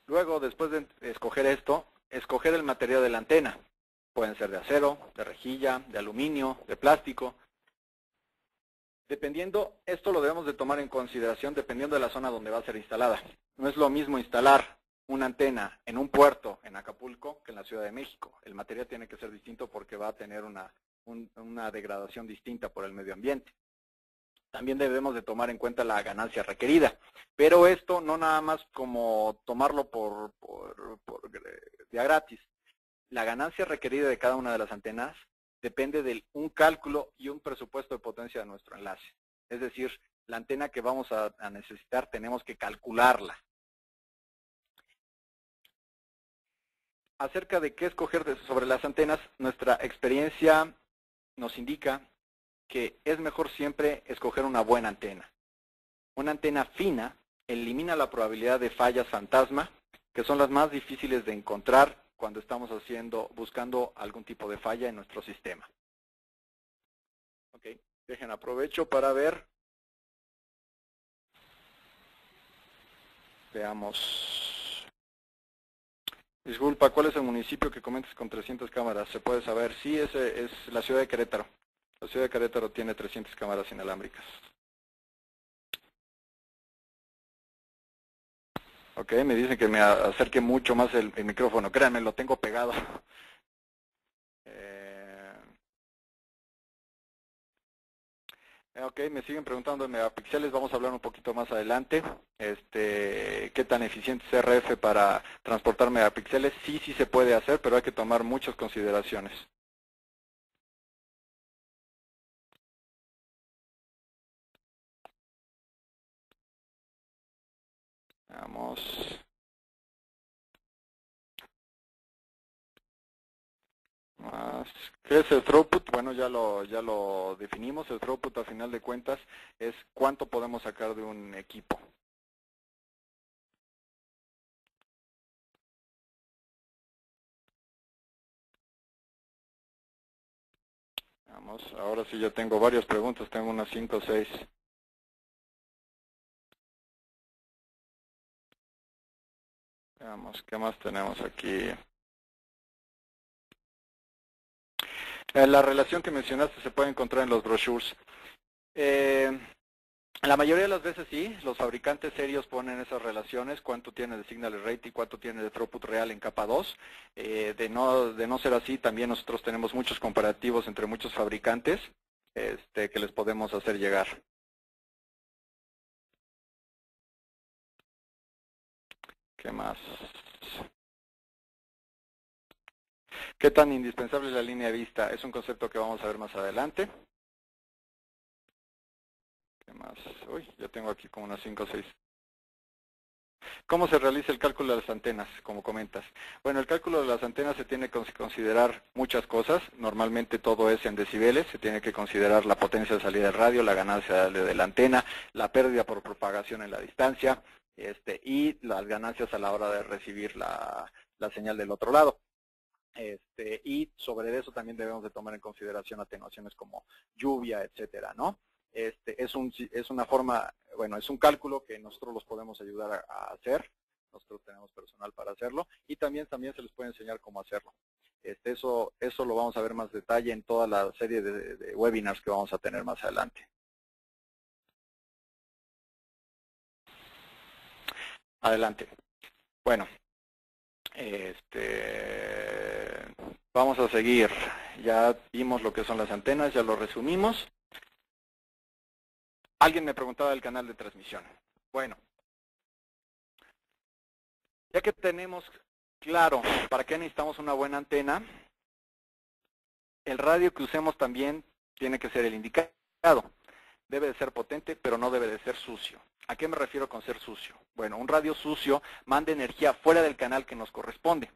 B: Luego, después de escoger esto, escoger el material de la antena. Pueden ser de acero, de rejilla, de aluminio, de plástico. Dependiendo, esto lo debemos de tomar en consideración dependiendo de la zona donde va a ser instalada. No es lo mismo instalar una antena en un puerto en Acapulco que en la Ciudad de México. El material tiene que ser distinto porque va a tener una degradación distinta por el medio ambiente. También debemos de tomar en cuenta la ganancia requerida. Pero esto no nada más como tomarlo por día gratis. La ganancia requerida de cada una de las antenas depende de un cálculo y un presupuesto de potencia de nuestro enlace. Es decir, la antena que vamos a necesitar tenemos que calcularla. Acerca de qué escoger sobre las antenas, nuestra experiencia nos indica que es mejor siempre escoger una buena antena. Una antena fina elimina la probabilidad de fallas fantasma, que son las más difíciles de encontrar cuando estamos buscando algún tipo de falla en nuestro sistema. Ok, dejen aprovecho para ver. Veamos. Disculpa, ¿cuál es el municipio que comentas con 300 cámaras? ¿Se puede saber? Sí, ese es la ciudad de Querétaro. La ciudad de Querétaro tiene 300 cámaras inalámbricas. Ok, me dicen que me acerque mucho más el micrófono. Créanme, lo tengo pegado. Ok, me siguen preguntando de megapíxeles, vamos a hablar un poquito más adelante. ¿Qué tan eficiente es RF para transportar megapíxeles? Sí, sí se puede hacer, pero hay que tomar muchas consideraciones. Vamos. ¿Qué es el throughput? Bueno, ya lo definimos. El throughput, a final de cuentas, es cuánto podemos sacar de un equipo. Vamos, ahora sí ya tengo varias preguntas, tengo unas 5 o 6. Veamos, ¿qué más tenemos aquí? La relación que mencionaste se puede encontrar en los brochures. La mayoría de las veces sí, los fabricantes serios ponen esas relaciones, cuánto tiene de signal rate y cuánto tiene de throughput real en capa 2. De no ser así, también nosotros tenemos muchos comparativos entre muchos fabricantes que les podemos hacer llegar. ¿Qué más? ¿Qué tan indispensable es la línea de vista? Es un concepto que vamos a ver más adelante. ¿Qué más? Uy, ya tengo aquí como unas 5 o 6. ¿Cómo se realiza el cálculo de las antenas, como comentas? Bueno, el cálculo de las antenas se tiene que considerar muchas cosas. Normalmente todo es en decibeles. Se tiene que considerar la potencia de salida del radio, la ganancia de la antena, la pérdida por propagación en la distancia y las ganancias a la hora de recibir la señal del otro lado. Y sobre eso también debemos de tomar en consideración atenuaciones como lluvia, etcétera, ¿no? Es una forma, bueno, es un cálculo que nosotros los podemos ayudar a hacer. Nosotros tenemos personal para hacerlo y también se les puede enseñar cómo hacerlo. Eso lo vamos a ver más detalle en toda la serie de webinars que vamos a tener más adelante. Adelante. Bueno, vamos a seguir. Ya vimos lo que son las antenas, ya lo resumimos. Alguien me preguntaba del canal de transmisión. Bueno, ya que tenemos claro para qué necesitamos una buena antena, el radio que usemos también tiene que ser el indicado. Debe de ser potente, pero no debe de ser sucio. ¿A qué me refiero con ser sucio? Bueno, un radio sucio manda energía fuera del canal que nos corresponde.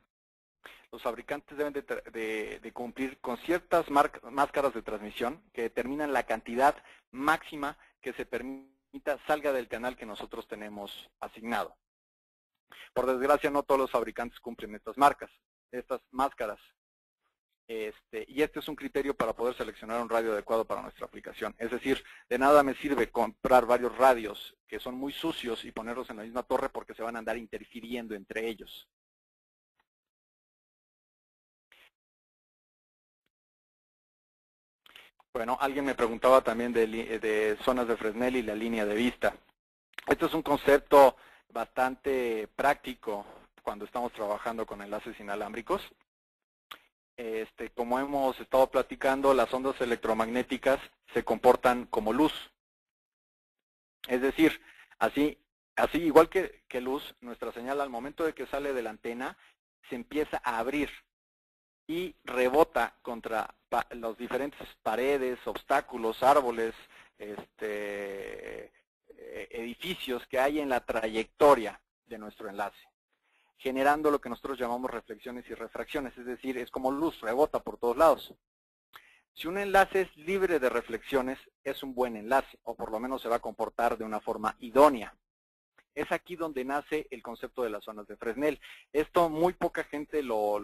B: Los fabricantes deben de cumplir con ciertas máscaras de transmisión que determinan la cantidad máxima que se permita salga del canal que nosotros tenemos asignado. Por desgracia, no todos los fabricantes cumplen estas máscaras. Y este es un criterio para poder seleccionar un radio adecuado para nuestra aplicación. Es decir, de nada me sirve comprar varios radios que son muy sucios y ponerlos en la misma torre porque se van a andar interfiriendo entre ellos. Bueno, alguien me preguntaba también de zonas de Fresnel y la línea de vista. Este es un concepto bastante práctico cuando estamos trabajando con enlaces inalámbricos. Como hemos estado platicando, las ondas electromagnéticas se comportan como luz. Es decir, así igual que luz, nuestra señal al momento de que sale de la antena se empieza a abrir y rebota contra las diferentes paredes, obstáculos, árboles, edificios que hay en la trayectoria de nuestro enlace, generando lo que nosotros llamamos reflexiones y refracciones, es decir, es como luz, rebota por todos lados. Si un enlace es libre de reflexiones, es un buen enlace, o por lo menos se va a comportar de una forma idónea. Es aquí donde nace el concepto de las zonas de Fresnel. Esto muy poca gente lo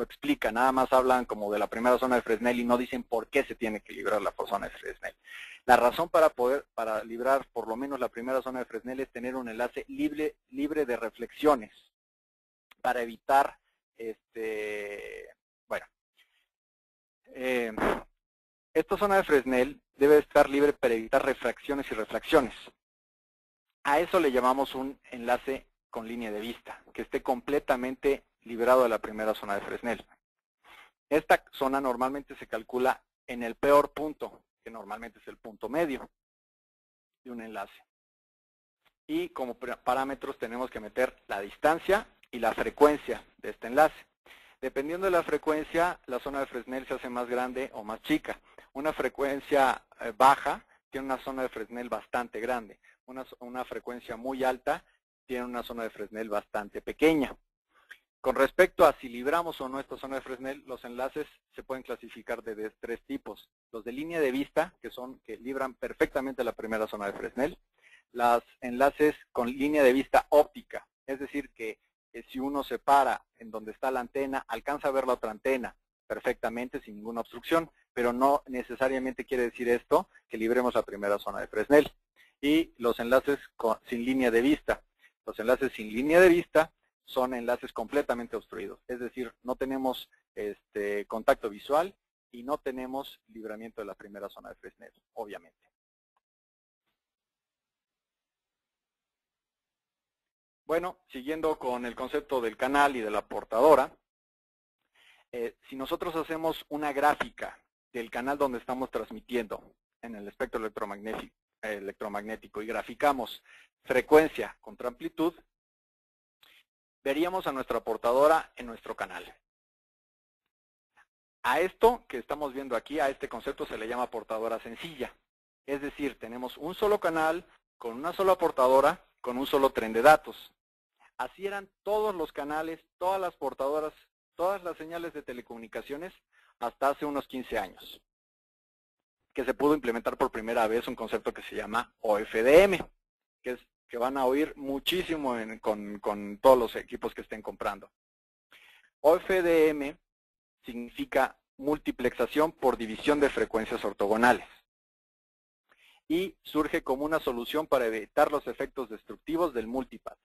B: explica, nada más hablan como de la primera zona de Fresnel y no dicen por qué se tiene que librar la zona de Fresnel. La razón para librar por lo menos la primera zona de Fresnel es tener un enlace libre de reflexiones, para evitar, esta zona de Fresnel debe estar libre para evitar refracciones y refracciones. A eso le llamamos un enlace con línea de vista, que esté completamente liberado de la primera zona de Fresnel. Esta zona normalmente se calcula en el peor punto, que normalmente es el punto medio de un enlace. Y como parámetros tenemos que meter la distancia y la frecuencia de este enlace. Dependiendo de la frecuencia, la zona de Fresnel se hace más grande o más chica. Una frecuencia baja tiene una zona de Fresnel bastante grande. Una frecuencia muy alta tiene una zona de Fresnel bastante pequeña. Con respecto a si libramos o no esta zona de Fresnel, los enlaces se pueden clasificar de tres tipos. Los de línea de vista, que libran perfectamente la primera zona de Fresnel. Los enlaces con línea de vista óptica, es decir, que si uno se para en donde está la antena, alcanza a ver la otra antena perfectamente sin ninguna obstrucción, pero no necesariamente quiere decir esto que libremos la primera zona de Fresnel. Y los enlaces sin línea de vista. Los enlaces sin línea de vista son enlaces completamente obstruidos, es decir, no tenemos contacto visual y no tenemos libramiento de la primera zona de Fresnel, obviamente. Bueno, siguiendo con el concepto del canal y de la portadora, si nosotros hacemos una gráfica del canal donde estamos transmitiendo en el espectro electromagnético y graficamos frecuencia contra amplitud, veríamos a nuestra portadora en nuestro canal. A esto que estamos viendo aquí, a este concepto se le llama portadora sencilla. Es decir, tenemos un solo canal con una sola portadora con un solo tren de datos. Así eran todos los canales, todas las portadoras, todas las señales de telecomunicaciones hasta hace unos 15 años. Que se pudo implementar por primera vez un concepto que se llama OFDM, que van a oír muchísimo con todos los equipos que estén comprando. OFDM significa multiplexación por división de frecuencias ortogonales. Y surge como una solución para evitar los efectos destructivos del multipath.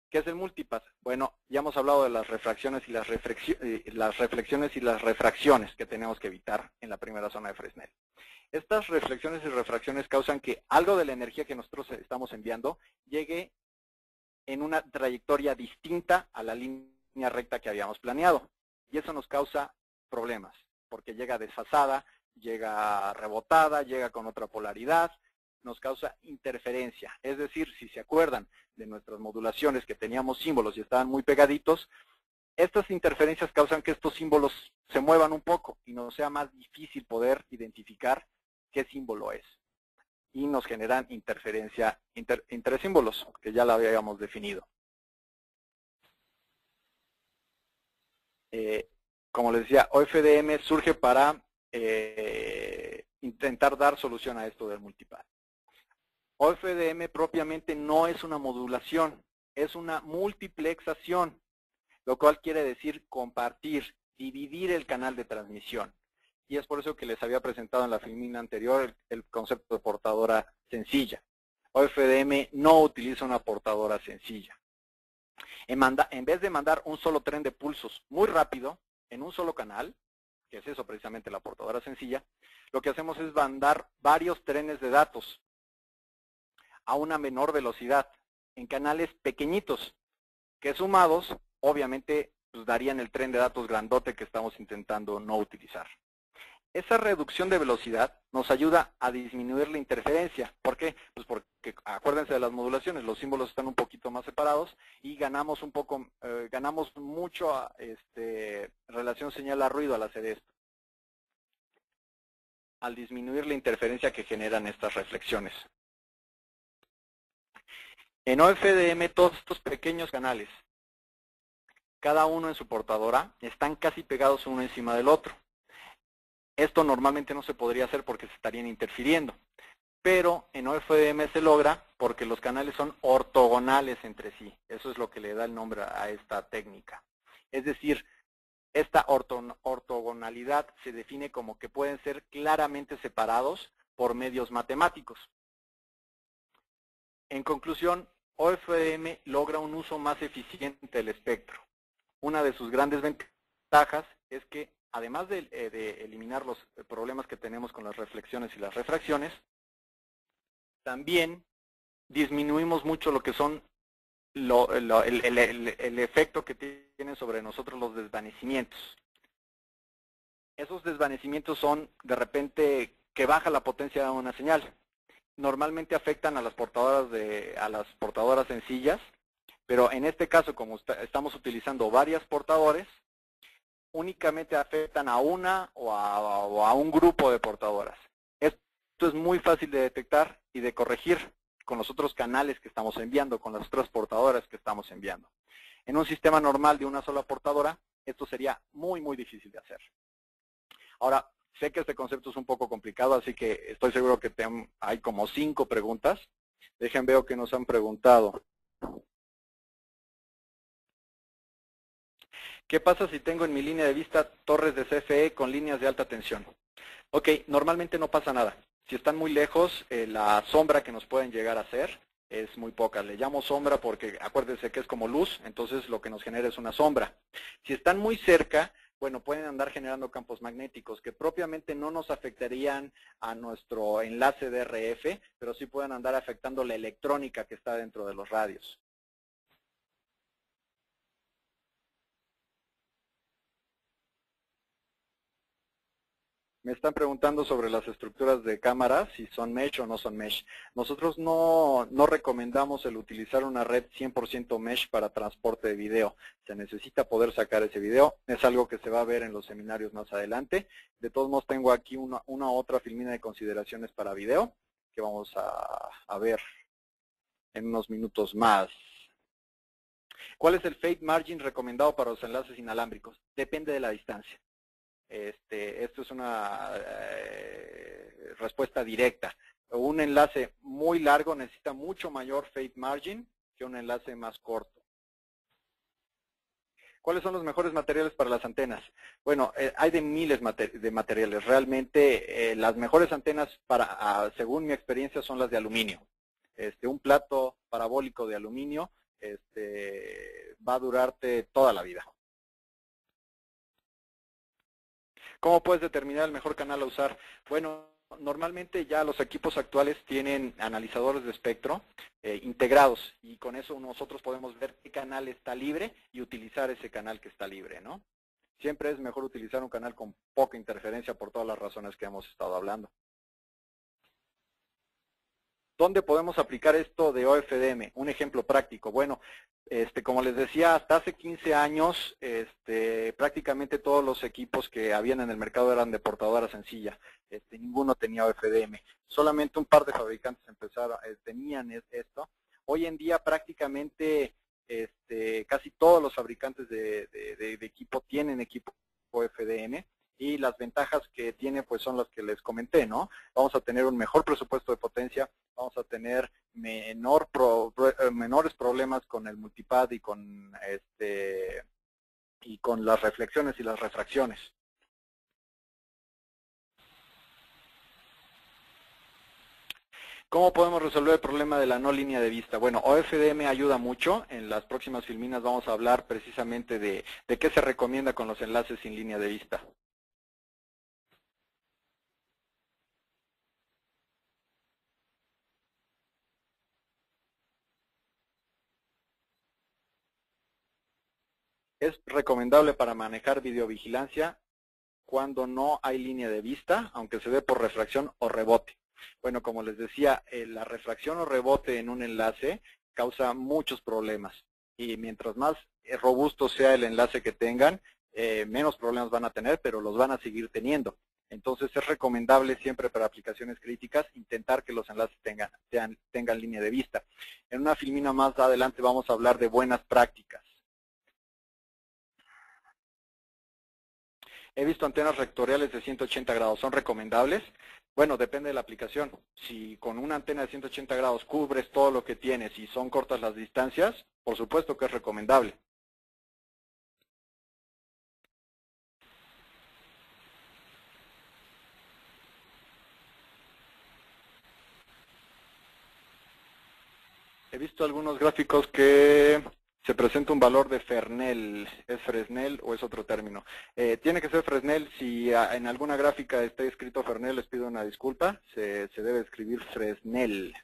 B: ¿Qué es el multipath? Bueno, ya hemos hablado de las refracciones y las reflexiones y las refracciones que tenemos que evitar en la primera zona de Fresnel. Estas reflexiones y refracciones causan que algo de la energía que nosotros estamos enviando llegue en una trayectoria distinta a la línea recta que habíamos planeado. Y eso nos causa problemas, porque llega desfasada, llega rebotada, llega con otra polaridad, nos causa interferencia. Es decir, si se acuerdan de nuestras modulaciones que teníamos símbolos y estaban muy pegaditos, estas interferencias causan que estos símbolos se muevan un poco y nos sea más difícil poder identificar qué símbolo es. Y nos generan interferencia entre símbolos, que ya la habíamos definido. Como les decía, OFDM surge para intentar dar solución a esto del multipath. OFDM propiamente no es una modulación, es una multiplexación, lo cual quiere decir compartir dividir el canal de transmisión. Y es por eso que les había presentado en la filmina anterior el concepto de portadora sencilla. OFDM no utiliza una portadora sencilla. En vez de mandar un solo tren de pulsos muy rápido en un solo canal, que es eso precisamente la portadora sencilla, lo que hacemos es mandar varios trenes de datos a una menor velocidad en canales pequeñitos, que sumados obviamente pues, darían el tren de datos grandote que estamos intentando no utilizar. Esa reducción de velocidad nos ayuda a disminuir la interferencia. ¿Por qué? Pues porque acuérdense de las modulaciones, los símbolos están un poquito más separados y ganamos ganamos mucho relación señal a ruido al hacer esto, al disminuir la interferencia que generan estas reflexiones. En OFDM todos estos pequeños canales, cada uno en su portadora, están casi pegados uno encima del otro. Esto normalmente no se podría hacer porque se estarían interfiriendo, pero en OFDM se logra porque los canales son ortogonales entre sí. Eso es lo que le da el nombre a esta técnica. Es decir, esta ortogonalidad se define como que pueden ser claramente separados por medios matemáticos. En conclusión, OFDM logra un uso más eficiente del espectro. Una de sus grandes ventajas es que además de eliminar los problemas que tenemos con las reflexiones y las refracciones, también disminuimos mucho lo que son el efecto que tienen sobre nosotros los desvanecimientos. Esos desvanecimientos son de repente que baja la potencia de una señal. Normalmente afectan a las portadoras sencillas, pero en este caso, como estamos utilizando varios portadores, únicamente afectan a una o a un grupo de portadoras. Esto es muy fácil de detectar y de corregir con los otros canales que estamos enviando, con las otras portadoras que estamos enviando. En un sistema normal de una sola portadora, esto sería muy, muy difícil de hacer. Ahora, sé que este concepto es un poco complicado, así que estoy seguro que hay como 5 preguntas. Dejen ver que nos han preguntado. ¿Qué pasa si tengo en mi línea de vista torres de CFE con líneas de alta tensión? Ok, normalmente no pasa nada. Si están muy lejos, la sombra que nos pueden llegar a hacer es muy poca. Le llamo sombra porque acuérdense que es como luz, entonces lo que nos genera es una sombra. Si están muy cerca, bueno, pueden andar generando campos magnéticos que propiamente no nos afectarían a nuestro enlace de RF, pero sí pueden andar afectando la electrónica que está dentro de los radios. Me están preguntando sobre las estructuras de cámaras, si son mesh o no son mesh. Nosotros no recomendamos el utilizar una red 100% mesh para transporte de video. Se necesita poder sacar ese video. Es algo que se va a ver en los seminarios más adelante. De todos modos, tengo aquí una otra filmina de consideraciones para video que vamos a ver en unos minutos más. ¿Cuál es el fade margin recomendado para los enlaces inalámbricos? Depende de la distancia. Esto es una respuesta directa. Un enlace muy largo necesita mucho mayor fade margin que un enlace más corto. ¿Cuáles son los mejores materiales para las antenas? Bueno, hay de miles de materiales. Realmente las mejores antenas, según mi experiencia, son las de aluminio. Un plato parabólico de aluminio va a durarte toda la vida. ¿Cómo puedes determinar el mejor canal a usar? Bueno, normalmente ya los equipos actuales tienen analizadores de espectro integrados y con eso nosotros podemos ver qué canal está libre y utilizar ese canal que está libre, ¿no? Siempre es mejor utilizar un canal con poca interferencia por todas las razones que hemos estado hablando. ¿Dónde podemos aplicar esto de OFDM? Un ejemplo práctico. Bueno, como les decía, hasta hace 15 años prácticamente todos los equipos que habían en el mercado eran de portadora sencilla. Ninguno tenía OFDM. Solamente un par de fabricantes tenían esto. Hoy en día prácticamente casi todos los fabricantes de equipo tienen equipo OFDM. Y las ventajas que tiene pues son las que les comenté, ¿no? Vamos a tener un mejor presupuesto de potencia, vamos a tener menores problemas con el multipad y con y con las reflexiones y las refracciones. ¿Cómo podemos resolver el problema de la no línea de vista? Bueno, OFDM ayuda mucho. En las próximas filminas vamos a hablar precisamente de qué se recomienda con los enlaces sin línea de vista. Es recomendable para manejar videovigilancia cuando no hay línea de vista, aunque se dé por refracción o rebote. Bueno, como les decía, la refracción o rebote en un enlace causa muchos problemas. Y mientras más robusto sea el enlace que tengan, menos problemas van a tener, pero los van a seguir teniendo. Entonces es recomendable siempre para aplicaciones críticas intentar que los enlaces tengan línea de vista. En una filmina más adelante vamos a hablar de buenas prácticas. He visto antenas rectoriales de 180 grados. ¿Son recomendables? Bueno, depende de la aplicación. Si con una antena de 180 grados cubres todo lo que tienes y son cortas las distancias, por supuesto que es recomendable. He visto algunos gráficos que se presenta un valor de Fresnel. ¿Es Fresnel o es otro término? Tiene que ser Fresnel. Si en alguna gráfica está escrito Fresnel, les pido una disculpa. Se debe escribir Fresnel.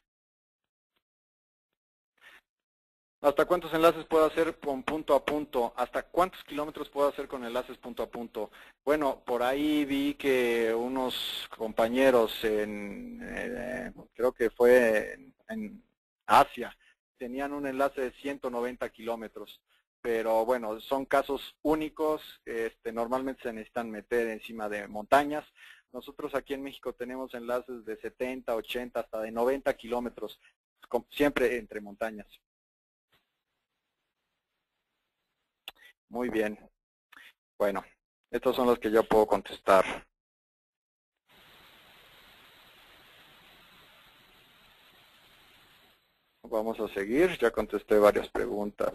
B: ¿Hasta cuántos enlaces puedo hacer con punto a punto? ¿Hasta cuántos kilómetros puedo hacer con enlaces punto a punto? Bueno, por ahí vi que unos compañeros creo que fue en Asia, tenían un enlace de 190 kilómetros. Pero bueno, son casos únicos, normalmente se necesitan meter encima de montañas. Nosotros aquí en México tenemos enlaces de 70, 80, hasta de 90 kilómetros, siempre entre montañas. Muy bien. Bueno, estos son los que yo puedo contestar. Vamos a seguir. Ya contesté varias preguntas.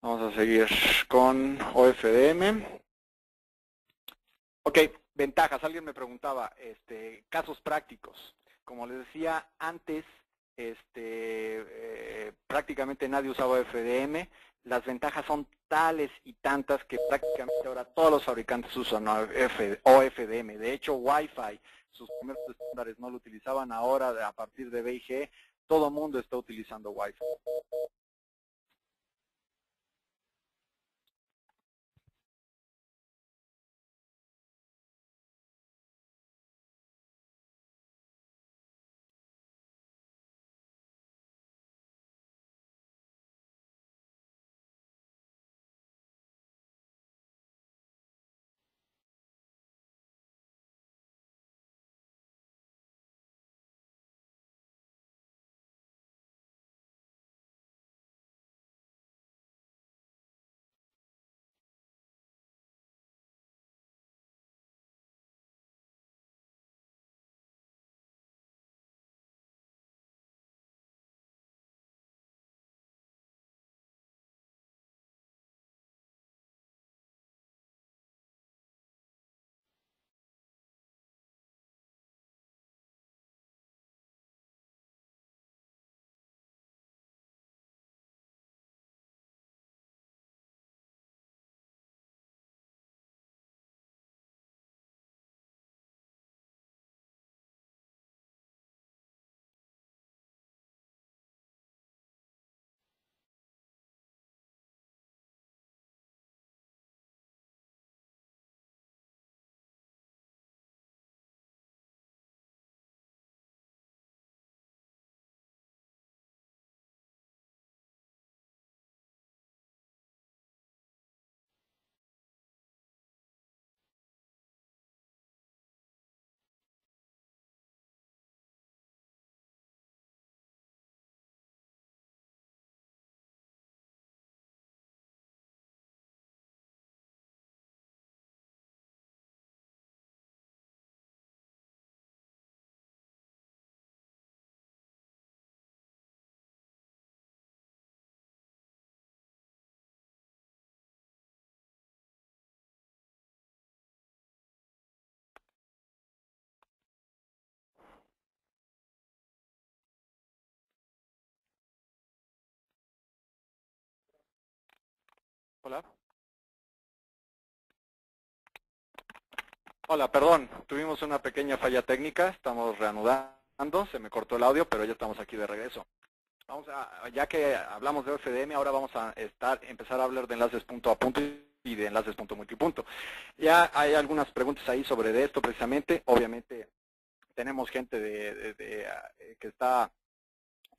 B: Vamos a seguir con OFDM. Ok, ventajas. Alguien me preguntaba, casos prácticos. Como les decía antes, prácticamente nadie usaba OFDM. Las ventajas son tales y tantas que prácticamente ahora todos los fabricantes usan OFDM. De hecho, Wi-Fi, sus primeros estándares no lo utilizaban. Ahora, a partir de BIG, todo el mundo está utilizando Wi-Fi. Hola. Hola, perdón, tuvimos una pequeña falla técnica, estamos reanudando, se me cortó el audio, pero ya estamos aquí de regreso. Ya que hablamos de FDM, ahora vamos a empezar a hablar de enlaces punto a punto y de enlaces punto multipunto. Ya hay algunas preguntas ahí sobre esto precisamente. Obviamente tenemos gente que está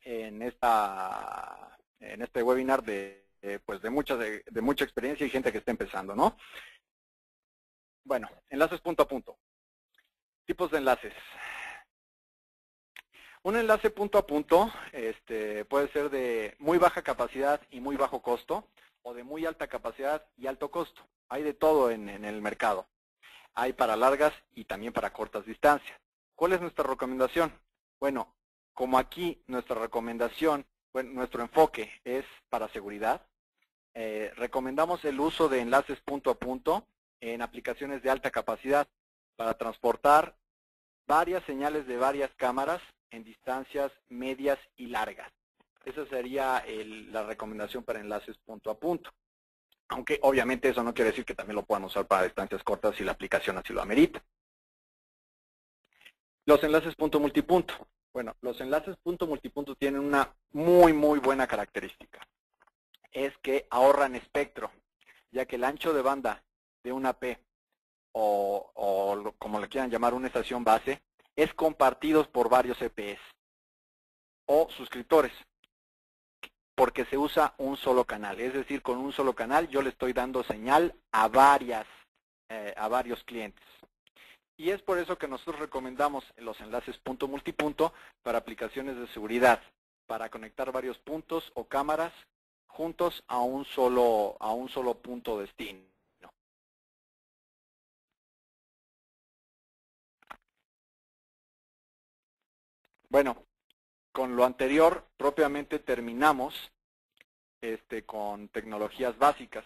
B: en este webinar de mucha experiencia y gente que está empezando, ¿no? Bueno, enlaces punto a punto. Tipos de enlaces. Un enlace punto a punto puede ser de muy baja capacidad y muy bajo costo, o de muy alta capacidad y alto costo. Hay de todo en el mercado. Hay para largas y también para cortas distancias. ¿Cuál es nuestra recomendación? Bueno, como aquí nuestra recomendación, nuestro enfoque es para seguridad, recomendamos el uso de enlaces punto a punto en aplicaciones de alta capacidad para transportar varias señales de varias cámaras en distancias medias y largas. Esa sería la recomendación para enlaces punto a punto. Aunque obviamente eso no quiere decir que también lo puedan usar para distancias cortas si la aplicación así lo amerita. Los enlaces punto multipunto. Bueno, los enlaces punto multipunto tienen una muy buena característica. Es que ahorran espectro, ya que el ancho de banda de una P o como le quieran llamar, una estación base, es compartido por varios EPs o suscriptores, porque se usa un solo canal. Es decir, con un solo canal yo le estoy dando señal a varios clientes. Y es por eso que nosotros recomendamos los enlaces punto multipunto para aplicaciones de seguridad, para conectar varios puntos o cámaras juntos a un solo punto destino. Bueno, con lo anterior propiamente terminamos con tecnologías básicas.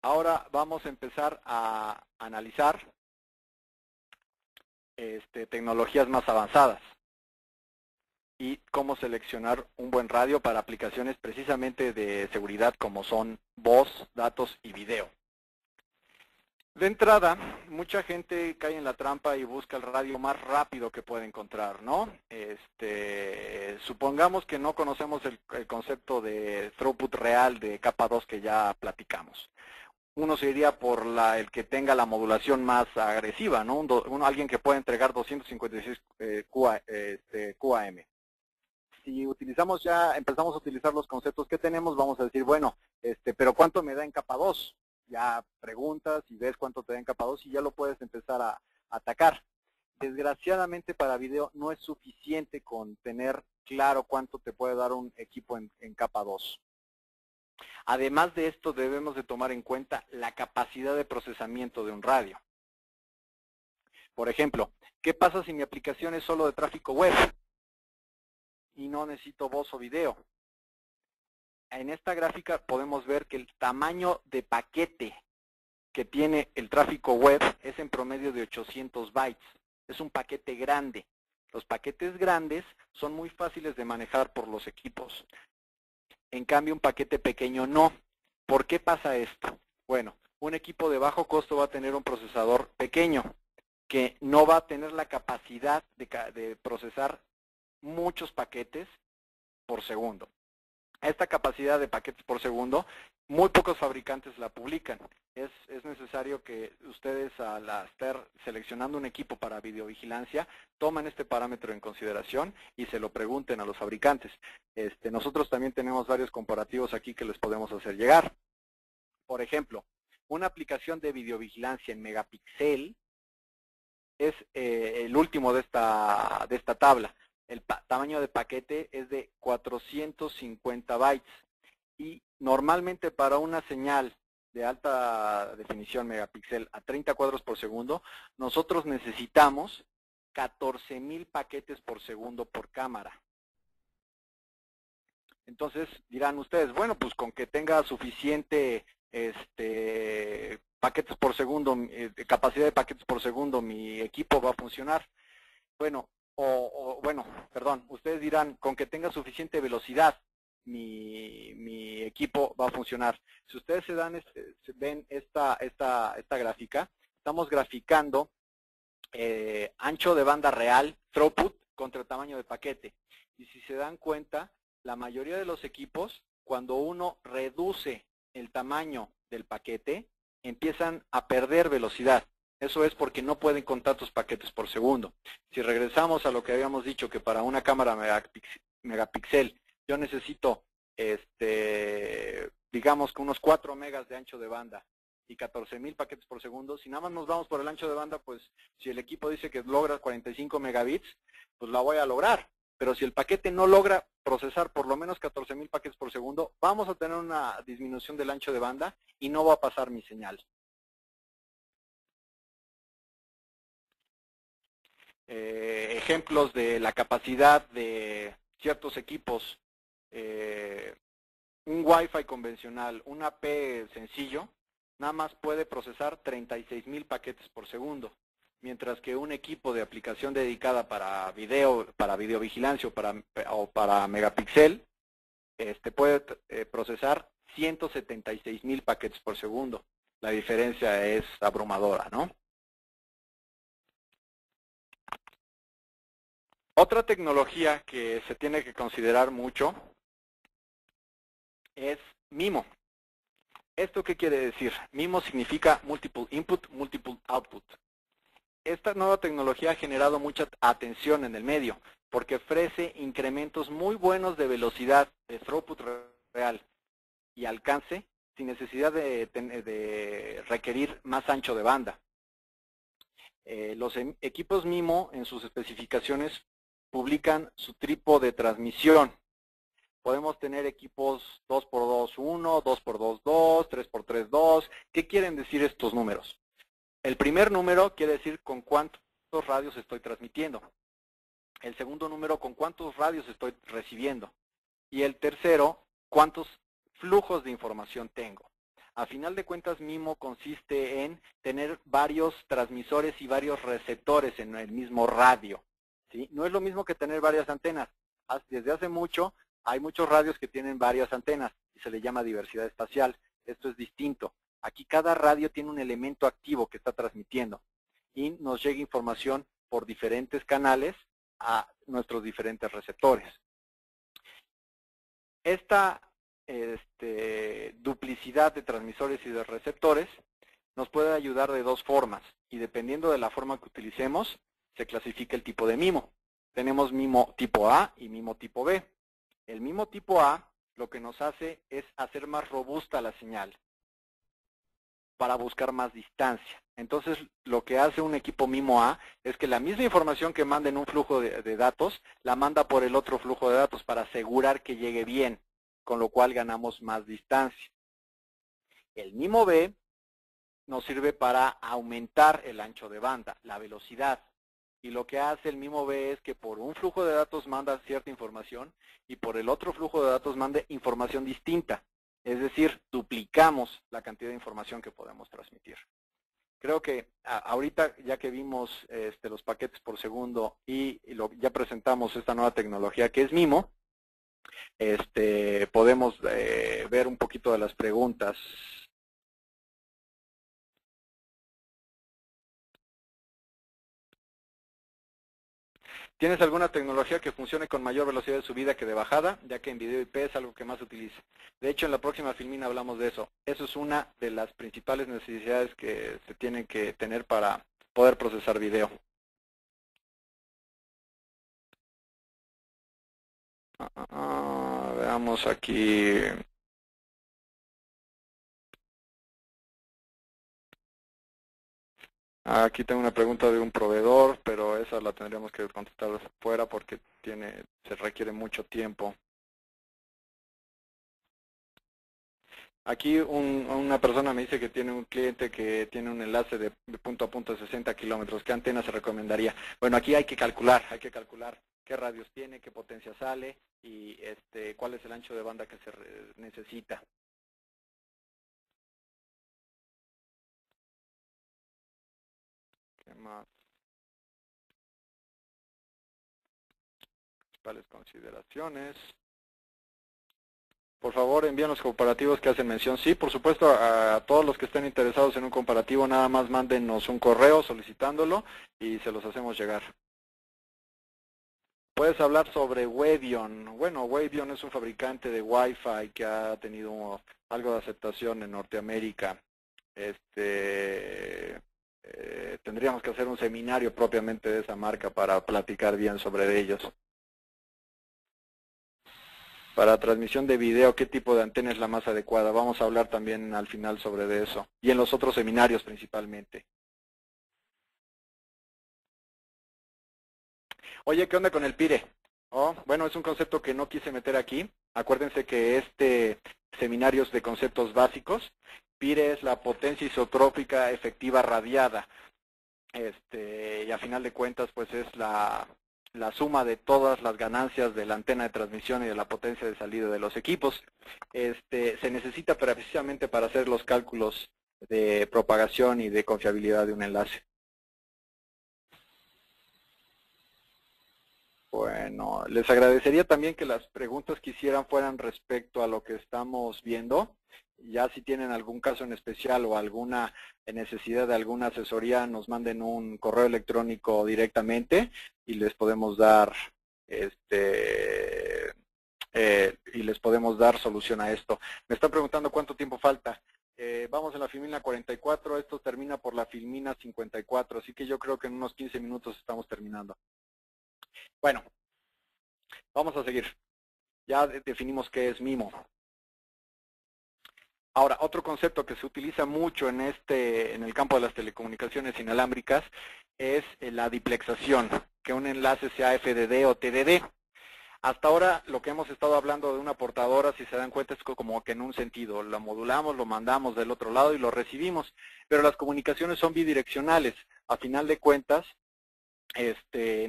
B: Ahora vamos a empezar a analizar tecnologías más avanzadas y cómo seleccionar un buen radio para aplicaciones precisamente de seguridad como son voz, datos y video. De entrada, mucha gente cae en la trampa y busca el radio más rápido que puede encontrar, ¿no? Supongamos que no conocemos el concepto de throughput real de capa 2 que ya platicamos. Uno se iría por el que tenga la modulación más agresiva, ¿no? Alguien que pueda entregar 256 QAM. Si empezamos a utilizar los conceptos que tenemos, vamos a decir, bueno, pero ¿cuánto me da en capa 2? Ya preguntas y ves cuánto te da en capa 2 y ya lo puedes empezar a atacar. Desgraciadamente para video no es suficiente con tener claro cuánto te puede dar un equipo en capa 2. Además de esto, debemos de tomar en cuenta la capacidad de procesamiento de un radio. Por ejemplo, ¿qué pasa si mi aplicación es solo de tráfico web y no necesito voz o video? En esta gráfica podemos ver que el tamaño de paquete que tiene el tráfico web es en promedio de 800 bytes. Es un paquete grande. Los paquetes grandes son muy fáciles de manejar por los equipos. En cambio, un paquete pequeño no. ¿Por qué pasa esto? Bueno, un equipo de bajo costo va a tener un procesador pequeño que no va a tener la capacidad de procesar muchos paquetes por segundo. Esta capacidad de paquetes por segundo, muy pocos fabricantes la publican. Es necesario que ustedes, al estar seleccionando un equipo para videovigilancia, tomen este parámetro en consideración y se lo pregunten a los fabricantes. Nosotros también tenemos varios comparativos aquí que les podemos hacer llegar. Por ejemplo, una aplicación de videovigilancia en megapíxel es el último de esta tabla. El tamaño de paquete es de 450 bytes y normalmente para una señal de alta definición megapíxel a 30 cuadros por segundo, nosotros necesitamos 14,000 paquetes por segundo por cámara. Entonces dirán ustedes, bueno, pues con que tenga suficiente paquetes por segundo, capacidad de paquetes por segundo, mi equipo va a funcionar. Bueno, ustedes dirán, con que tenga suficiente velocidad, mi equipo va a funcionar. Si ustedes ven esta gráfica, estamos graficando ancho de banda real, throughput, contra el tamaño de paquete. Y si se dan cuenta, la mayoría de los equipos, cuando uno reduce el tamaño del paquete, empiezan a perder velocidad. Eso es porque no pueden contar tus paquetes por segundo. Si regresamos a lo que habíamos dicho, que para una cámara megapíxel yo necesito, digamos que unos 4 megas de ancho de banda y 14,000 paquetes por segundo. Si nada más nos vamos por el ancho de banda, pues si el equipo dice que logra 45 megabits, pues la voy a lograr. Pero si el paquete no logra procesar por lo menos 14,000 paquetes por segundo, vamos a tener una disminución del ancho de banda y no va a pasar mi señal. Ejemplos de la capacidad de ciertos equipos. Un Wi-Fi convencional, un AP sencillo, nada más puede procesar 36,000 paquetes por segundo, mientras que un equipo de aplicación dedicada para videovigilancia o para megapíxel, puede procesar 176,000 paquetes por segundo. La diferencia es abrumadora, ¿no? Otra tecnología que se tiene que considerar mucho es MIMO. ¿Esto qué quiere decir? MIMO significa Multiple Input, Multiple Output. Esta nueva tecnología ha generado mucha atención en el medio porque ofrece incrementos muy buenos de velocidad, de throughput real y alcance sin necesidad de requerir más ancho de banda. Los equipos MIMO en sus especificaciones publican su tipo de transmisión. Podemos tener equipos 2x2.1, 2x2.2, 3x3.2. ¿Qué quieren decir estos números? El primer número quiere decir con cuántos radios estoy transmitiendo. El segundo número, con cuántos radios estoy recibiendo. Y el tercero, cuántos flujos de información tengo. A final de cuentas, MIMO consiste en tener varios transmisores y varios receptores en el mismo radio, ¿sí? No es lo mismo que tener varias antenas. Desde hace mucho hay muchos radios que tienen varias antenas y se le llama diversidad espacial. Esto es distinto. Aquí cada radio tiene un elemento activo que está transmitiendo y nos llega información por diferentes canales a nuestros diferentes receptores. Esta duplicidad de transmisores y de receptores nos puede ayudar de dos formas y dependiendo de la forma que utilicemos se clasifica el tipo de MIMO. Tenemos MIMO tipo A y MIMO tipo B. El MIMO tipo A lo que nos hace es hacer más robusta la señal para buscar más distancia. Entonces, lo que hace un equipo MIMO A es que la misma información que manda en un flujo de datos, la manda por el otro flujo de datos para asegurar que llegue bien, con lo cual ganamos más distancia. El MIMO B nos sirve para aumentar el ancho de banda, la velocidad. Y lo que hace el MIMO B es que por un flujo de datos manda cierta información y por el otro flujo de datos manda información distinta. Es decir, duplicamos la cantidad de información que podemos transmitir. Creo que ahorita, ya que vimos los paquetes por segundo y ya presentamos esta nueva tecnología que es MIMO, podemos ver un poquito de las preguntas. ¿Tienes alguna tecnología que funcione con mayor velocidad de subida que de bajada? Ya que en video IP es algo que más se utiliza. De hecho, en la próxima filmina hablamos de eso. Eso es una de las principales necesidades que se tienen que tener para poder procesar video. Veamos aquí. Aquí tengo una pregunta de un proveedor, pero esa la tendríamos que contestar fuera porque se requiere mucho tiempo. Aquí una persona me dice que tiene un cliente que tiene un enlace de punto a punto de 60 kilómetros. ¿Qué antena se recomendaría? Bueno, aquí hay que calcular qué radios tiene, qué potencia sale y cuál es el ancho de banda que se necesita. ¿Qué más? Principales consideraciones. Por favor, envíen los comparativos que hacen mención. Sí, por supuesto, a todos los que estén interesados en un comparativo, nada más mándenos un correo solicitándolo y se los hacemos llegar. Puedes hablar sobre Webion. Bueno, Webion es un fabricante de Wi-Fi que ha tenido algo de aceptación en Norteamérica. Tendríamos que hacer un seminario propiamente de esa marca para platicar bien sobre ellos. Para transmisión de video, ¿qué tipo de antena es la más adecuada? Vamos a hablar también al final sobre eso. Y en los otros seminarios principalmente. Oye, ¿qué onda con el PIRE? Oh, bueno, es un concepto que no quise meter aquí. Acuérdense que este seminario es de conceptos básicos. PIRE es la potencia isotrópica efectiva radiada. Y a final de cuentas, pues es la suma de todas las ganancias de la antena de transmisión y de la potencia de salida de los equipos. Se necesita precisamente para hacer los cálculos de propagación y de confiabilidad de un enlace. Bueno, les agradecería también que las preguntas que hicieran fueran respecto a lo que estamos viendo. Ya si tienen algún caso en especial o alguna necesidad de alguna asesoría, nos manden un correo electrónico directamente y les podemos dar solución a esto. Me están preguntando cuánto tiempo falta. Vamos en la filmina 44, esto termina por la filmina 54, así que yo creo que en unos 15 minutos estamos terminando. Bueno, vamos a seguir. Ya definimos qué es MIMO. Ahora, otro concepto que se utiliza mucho en el campo de las telecomunicaciones inalámbricas es la diplexación, que un enlace sea FDD o TDD. Hasta ahora lo que hemos estado hablando de una portadora, si se dan cuenta, es como que en un sentido. Lo modulamos, lo mandamos del otro lado y lo recibimos. Pero las comunicaciones son bidireccionales. A final de cuentas,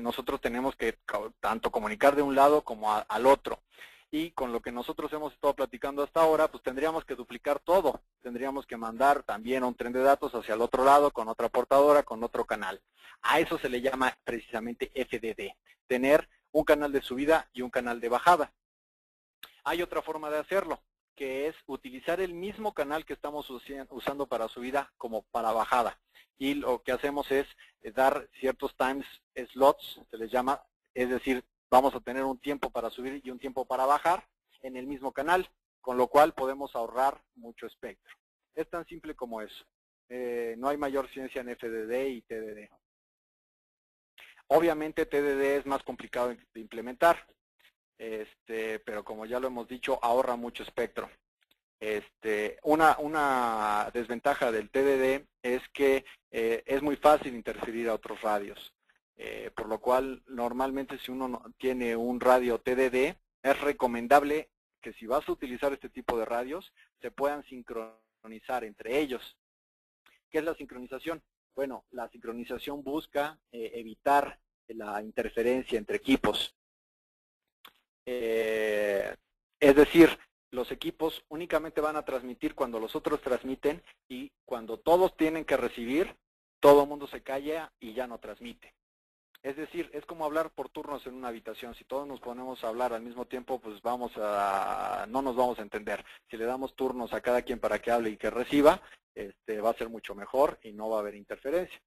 B: nosotros tenemos que tanto comunicar de un lado como al otro. Y con lo que nosotros hemos estado platicando hasta ahora, pues tendríamos que duplicar todo. Tendríamos que mandar también un tren de datos hacia el otro lado, con otra portadora, con otro canal. A eso se le llama precisamente FDD, tener un canal de subida y un canal de bajada. Hay otra forma de hacerlo, que es utilizar el mismo canal que estamos usando para subida como para bajada. Y lo que hacemos es dar ciertos time slots, se les llama, es decir, vamos a tener un tiempo para subir y un tiempo para bajar en el mismo canal, con lo cual podemos ahorrar mucho espectro. Es tan simple como eso. No hay mayor ciencia en FDD y TDD. Obviamente TDD es más complicado de implementar, pero como ya lo hemos dicho, ahorra mucho espectro. Una desventaja del TDD es que es muy fácil interferir a otros radios. Por lo cual, normalmente si uno tiene un radio TDD, es recomendable que si vas a utilizar este tipo de radios, se puedan sincronizar entre ellos. ¿Qué es la sincronización? Bueno, la sincronización busca evitar la interferencia entre equipos. Es decir, los equipos únicamente van a transmitir cuando los otros transmiten y cuando todos tienen que recibir, todo el mundo se calla y ya no transmite. Es decir, es como hablar por turnos en una habitación. Si todos nos ponemos a hablar al mismo tiempo, pues no nos vamos a entender. Si le damos turnos a cada quien para que hable y que reciba, va a ser mucho mejor y no va a haber interferencia.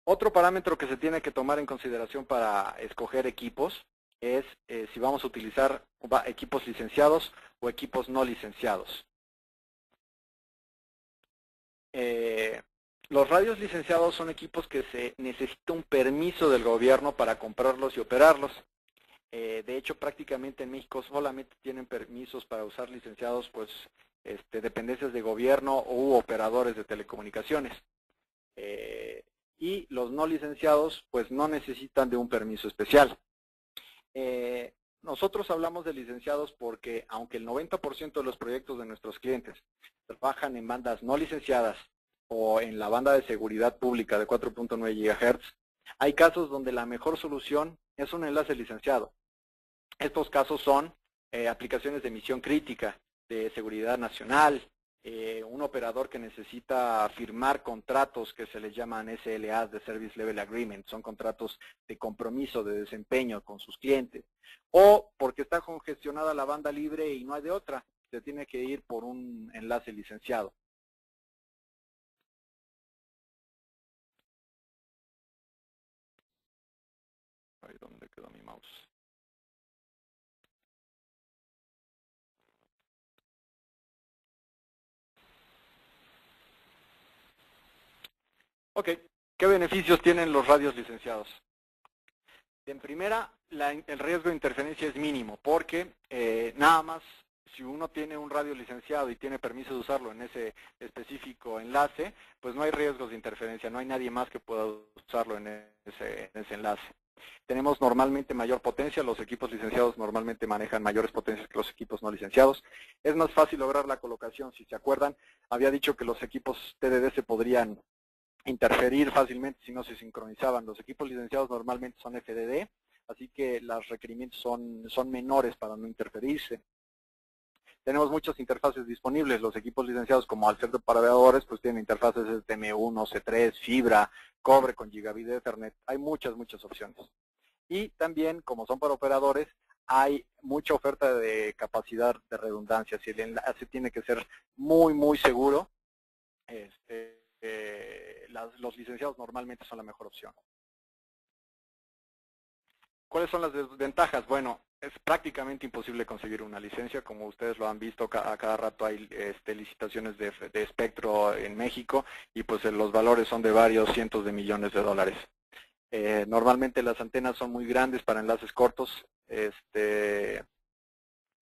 B: Otro parámetro que se tiene que tomar en consideración para escoger equipos es si vamos a utilizar equipos licenciados o equipos no licenciados. Los radios licenciados son equipos que se necesita un permiso del gobierno para comprarlos y operarlos. De hecho, prácticamente en México solamente tienen permisos para usar licenciados, pues, dependencias de gobierno u operadores de telecomunicaciones. Y los no licenciados, pues, no necesitan de un permiso especial. Nosotros hablamos de licenciados porque, aunque el 90% de los proyectos de nuestros clientes trabajan en bandas no licenciadas o en la banda de seguridad pública de 4.9 GHz, hay casos donde la mejor solución es un enlace licenciado. Estos casos son aplicaciones de misión crítica, de seguridad nacional, un operador que necesita firmar contratos que se les llaman SLAs, de Service Level Agreement, son contratos de compromiso, de desempeño con sus clientes, o porque está congestionada la banda libre y no hay de otra, se tiene que ir por un enlace licenciado. Ahí donde quedó mi mouse. Ok, ¿qué beneficios tienen los radios licenciados? En primera, el riesgo de interferencia es mínimo, porque nada más si uno tiene un radio licenciado y tiene permiso de usarlo en ese específico enlace, pues no hay riesgos de interferencia, no hay nadie más que pueda usarlo en ese enlace. Tenemos normalmente mayor potencia, los equipos licenciados normalmente manejan mayores potencias que los equipos no licenciados. Es más fácil lograr la colocación, si se acuerdan, había dicho que los equipos TDD se podrían interferir fácilmente si no se sincronizaban. Los equipos licenciados normalmente son FDD, así que los requerimientos son menores para no interferirse. Tenemos muchas interfaces disponibles. Los equipos licenciados, como al ser de operadores, pues tienen interfaces STM1, C3, fibra, cobre con gigabit de Ethernet. Hay muchas opciones. Y también, como son para operadores, hay mucha oferta de capacidad de redundancia. Si el enlace tiene que ser muy seguro, los licenciados normalmente son la mejor opción. ¿Cuáles son las desventajas? Bueno, es prácticamente imposible conseguir una licencia, como ustedes lo han visto, a cada rato hay licitaciones de espectro en México y pues los valores son de varios cientos de millones de dólares. Normalmente las antenas son muy grandes para enlaces cortos,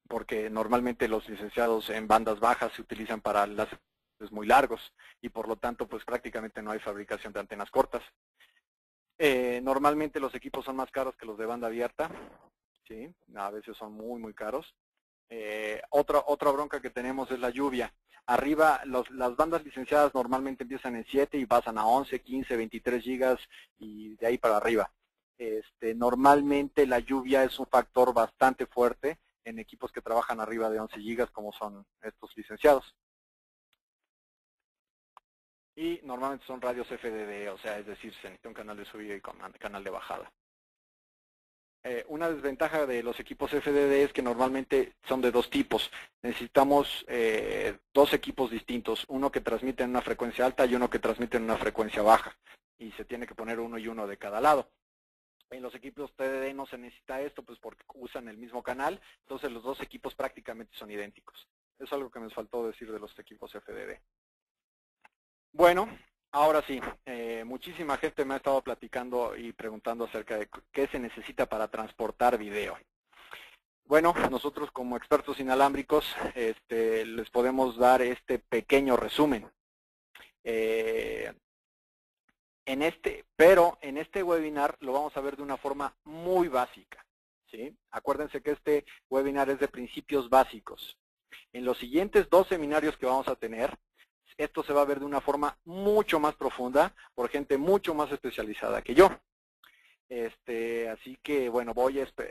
B: porque normalmente los licenciados en bandas bajas se utilizan para enlaces muy largos y por lo tanto pues prácticamente no hay fabricación de antenas cortas. Normalmente los equipos son más caros que los de banda abierta, ¿sí? A veces son muy caros. Otra bronca que tenemos es la lluvia. Arriba, las bandas licenciadas normalmente empiezan en 7 y pasan a 11, 15, 23 gigas y de ahí para arriba. Normalmente la lluvia es un factor bastante fuerte en equipos que trabajan arriba de 11 gigas como son estos licenciados. Y normalmente son radios FDD, o sea, es decir, se necesita un canal de subida y canal de bajada. Una desventaja de los equipos FDD es que normalmente son de dos tipos. Necesitamos dos equipos distintos, uno que transmite en una frecuencia alta y uno que transmite en una frecuencia baja. Y se tiene que poner uno y uno de cada lado. En los equipos TDD no se necesita esto, pues porque usan el mismo canal, entonces los dos equipos prácticamente son idénticos. Eso es algo que me faltó decir de los equipos FDD. Bueno, ahora sí, muchísima gente me ha estado platicando y preguntando acerca de qué se necesita para transportar video. Bueno, nosotros como expertos inalámbricos les podemos dar este pequeño resumen. Pero en este webinar lo vamos a ver de una forma muy básica, ¿sí? Acuérdense que este webinar es de principios básicos. En los siguientes 2 seminarios que vamos a tener, esto se va a ver de una forma mucho más profunda por gente mucho más especializada que yo. Así que, bueno,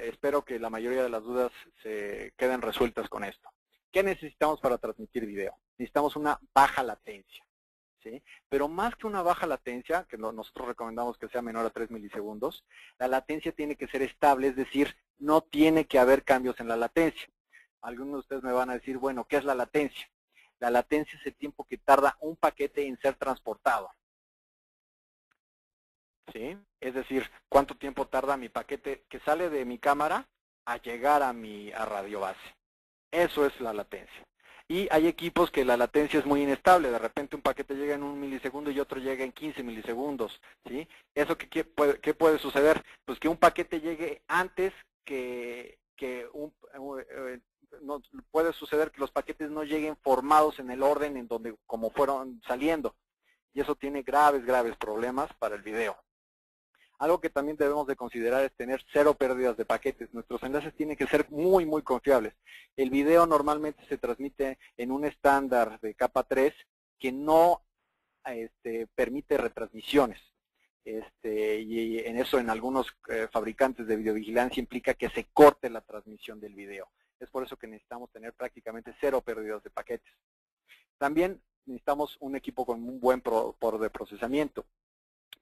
B: espero que la mayoría de las dudas se queden resueltas con esto. ¿Qué necesitamos para transmitir video? Necesitamos una baja latencia, ¿sí? Pero más que una baja latencia, que nosotros recomendamos que sea menor a 3 milisegundos, la latencia tiene que ser estable, es decir, no tiene que haber cambios en la latencia. Algunos de ustedes me van a decir, bueno, ¿qué es la latencia? La latencia es el tiempo que tarda un paquete en ser transportado, ¿sí? Es decir, ¿cuánto tiempo tarda mi paquete que sale de mi cámara a llegar a radio base? Eso es la latencia. Y hay equipos que la latencia es muy inestable. De repente un paquete llega en 1 milisegundo y otro llega en 15 milisegundos, ¿sí? ¿Eso qué puede suceder? Pues que un paquete llegue antes no, puede suceder que los paquetes no lleguen formados en el orden en donde como fueron saliendo. Y eso tiene graves problemas para el video. Algo que también debemos de considerar es tener 0 pérdidas de paquetes. Nuestros enlaces tienen que ser muy confiables. El video normalmente se transmite en un estándar de capa 3 que no permite retransmisiones. Y en eso en algunos fabricantes de videovigilancia implica que se corte la transmisión del video. Es por eso que necesitamos tener prácticamente 0 pérdidas de paquetes. También necesitamos un equipo con un buen por de procesamiento.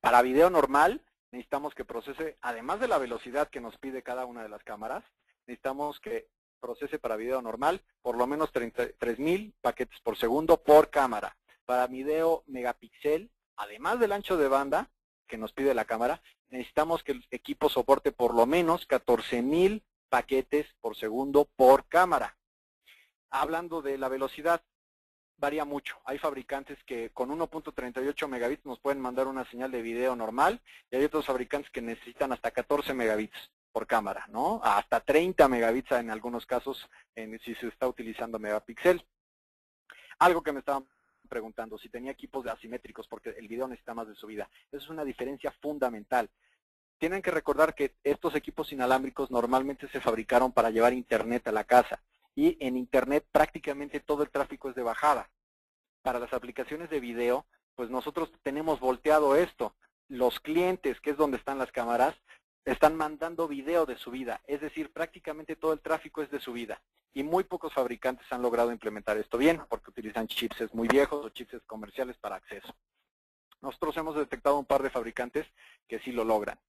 B: Para video normal, necesitamos que procese, además de la velocidad que nos pide cada una de las cámaras, necesitamos que procese para video normal por lo menos 33,000 paquetes por segundo por cámara. Para video megapíxel, además del ancho de banda que nos pide la cámara, necesitamos que el equipo soporte por lo menos 14,000 paquetes por segundo por cámara. Hablando de la velocidad, varía mucho. Hay fabricantes que con 1.38 megabits nos pueden mandar una señal de video normal y hay otros fabricantes que necesitan hasta 14 megabits por cámara, ¿no? Hasta 30 megabits en algunos casos si se está utilizando megapíxel. Algo que me estaban preguntando, si tenía equipos asimétricos porque el video necesita más de subida. Eso es una diferencia fundamental. Tienen que recordar que estos equipos inalámbricos normalmente se fabricaron para llevar internet a la casa. Y en internet prácticamente todo el tráfico es de bajada. Para las aplicaciones de video, pues nosotros tenemos volteado esto. Los clientes, que es donde están las cámaras, están mandando video de subida. Es decir, prácticamente todo el tráfico es de subida. Y muy pocos fabricantes han logrado implementar esto bien, porque utilizan chipsets muy viejos o chipsets comerciales para acceso. Nosotros hemos detectado un par de fabricantes que sí lo logran.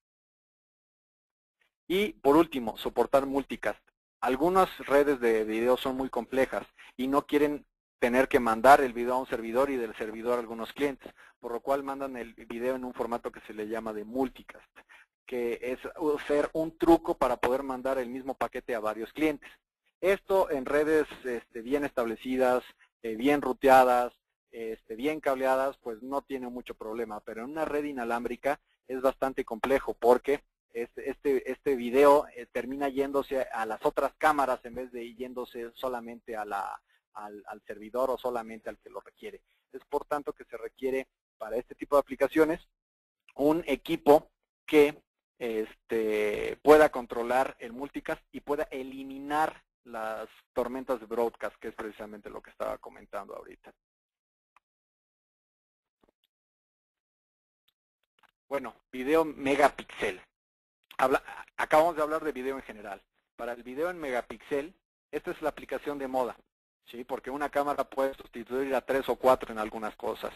B: Y por último, soportar multicast. Algunas redes de video son muy complejas y no quieren tener que mandar el video a un servidor y del servidor a algunos clientes, por lo cual mandan el video en un formato que se le llama de multicast, que es hacer un truco para poder mandar el mismo paquete a varios clientes. Esto en redes bien establecidas, bien ruteadas, bien cableadas, pues no tiene mucho problema, pero en una red inalámbrica es bastante complejo porque este video termina yéndose a las otras cámaras en vez de yéndose solamente a al servidor o solamente al que lo requiere. Es por tanto que se requiere para este tipo de aplicaciones un equipo que pueda controlar el multicast y pueda eliminar las tormentas de broadcast, que es precisamente lo que estaba comentando ahorita. Bueno, video megapíxel. Acabamos de hablar de video en general. Para el video en megapíxel, esta es la aplicación de moda, ¿sí? Porque una cámara puede sustituir a 3 o 4 en algunas cosas.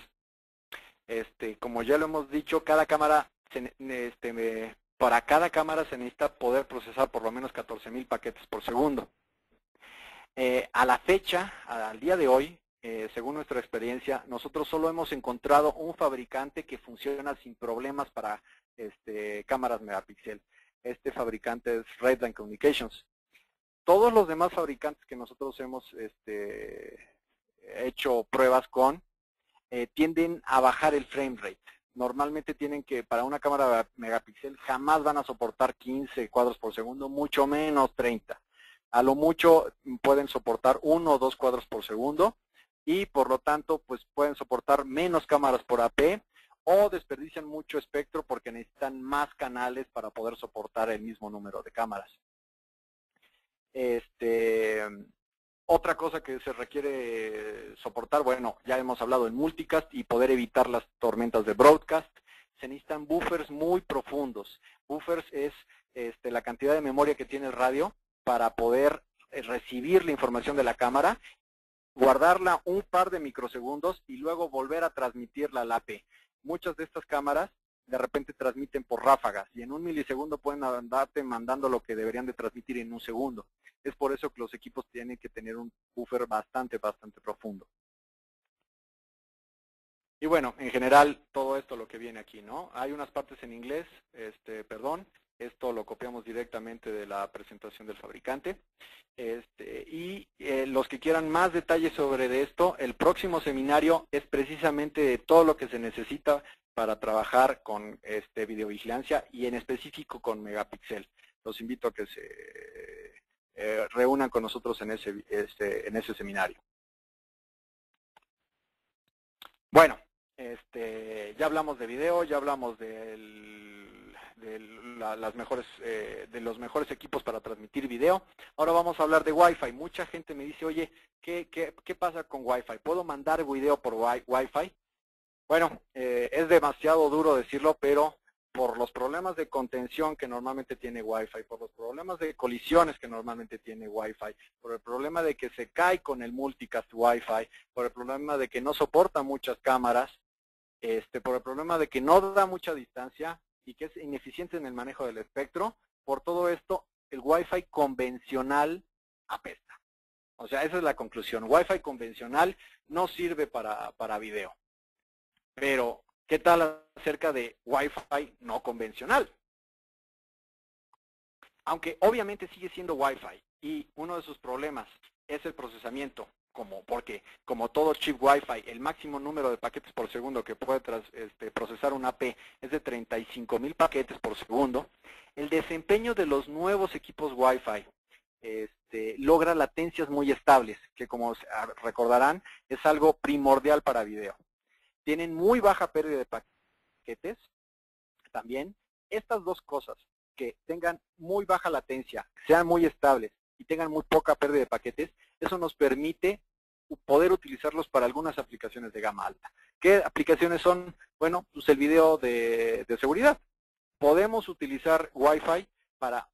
B: Como ya lo hemos dicho, cada cámara, para cada cámara se necesita poder procesar por lo menos 14,000 paquetes por segundo. A la fecha, al día de hoy, según nuestra experiencia, nosotros solo hemos encontrado un fabricante que funciona sin problemas para cámaras megapíxel. Este fabricante es Redline Communications. Todos los demás fabricantes que nosotros hemos hecho pruebas con, tienden a bajar el frame rate. Normalmente tienen que, para una cámara megapíxel, jamás van a soportar 15 cuadros por segundo, mucho menos 30. A lo mucho pueden soportar 1 o 2 cuadros por segundo y por lo tanto pues pueden soportar menos cámaras por AP o desperdician mucho espectro porque necesitan más canales para poder soportar el mismo número de cámaras. Otra cosa que se requiere soportar, bueno, ya hemos hablado del multicast y poder evitar las tormentas de broadcast. Se necesitan buffers muy profundos. Buffers es la cantidad de memoria que tiene el radio para poder recibir la información de la cámara, guardarla un par de microsegundos y luego volver a transmitirla al AP. Muchas de estas cámaras de repente transmiten por ráfagas y en un milisegundo pueden andarte mandando lo que deberían de transmitir en un segundo. Es por eso que los equipos tienen que tener un buffer bastante profundo. Y bueno, en general, todo esto lo que viene aquí, ¿no? Hay unas partes en inglés, perdón, esto lo copiamos directamente de la presentación del fabricante. Los que quieran más detalles sobre esto, el próximo seminario es precisamente de todo lo que se necesita para trabajar con videovigilancia y en específico con megapíxel. Los invito a que se reúnan con nosotros en ese seminario. Bueno, ya hablamos de video, ya hablamos de los mejores equipos para transmitir video. Ahora vamos a hablar de Wi-Fi. Mucha gente me dice, oye, ¿qué pasa con Wi-Fi? ¿Puedo mandar video por Wi-Fi? Bueno, es demasiado duro decirlo, pero por los problemas de contención que normalmente tiene Wi-Fi, por los problemas de colisiones que normalmente tiene Wi-Fi, por el problema de que se cae con el multicast Wi-Fi, por el problema de que no soporta muchas cámaras, por el problema de que no da mucha distancia y que es ineficiente en el manejo del espectro, por todo esto el Wi-Fi convencional apesta. O sea, esa es la conclusión. Wi-Fi convencional no sirve para video. Pero, ¿qué tal acerca de Wi-Fi no convencional? Aunque obviamente sigue siendo Wi-Fi y uno de sus problemas es el procesamiento, porque como todo chip Wi-Fi, el máximo número de paquetes por segundo que puede procesar un AP es de 35,000 paquetes por segundo, el desempeño de los nuevos equipos Wi-Fi logra latencias muy estables, que como recordarán es algo primordial para video. Tienen muy baja pérdida de paquetes. También estas dos cosas, que tengan muy baja latencia, sean muy estables y tengan muy poca pérdida de paquetes, eso nos permite poder utilizarlos para algunas aplicaciones de gama alta. ¿Qué aplicaciones son? Bueno, pues el video de seguridad. Podemos utilizar Wi-Fi para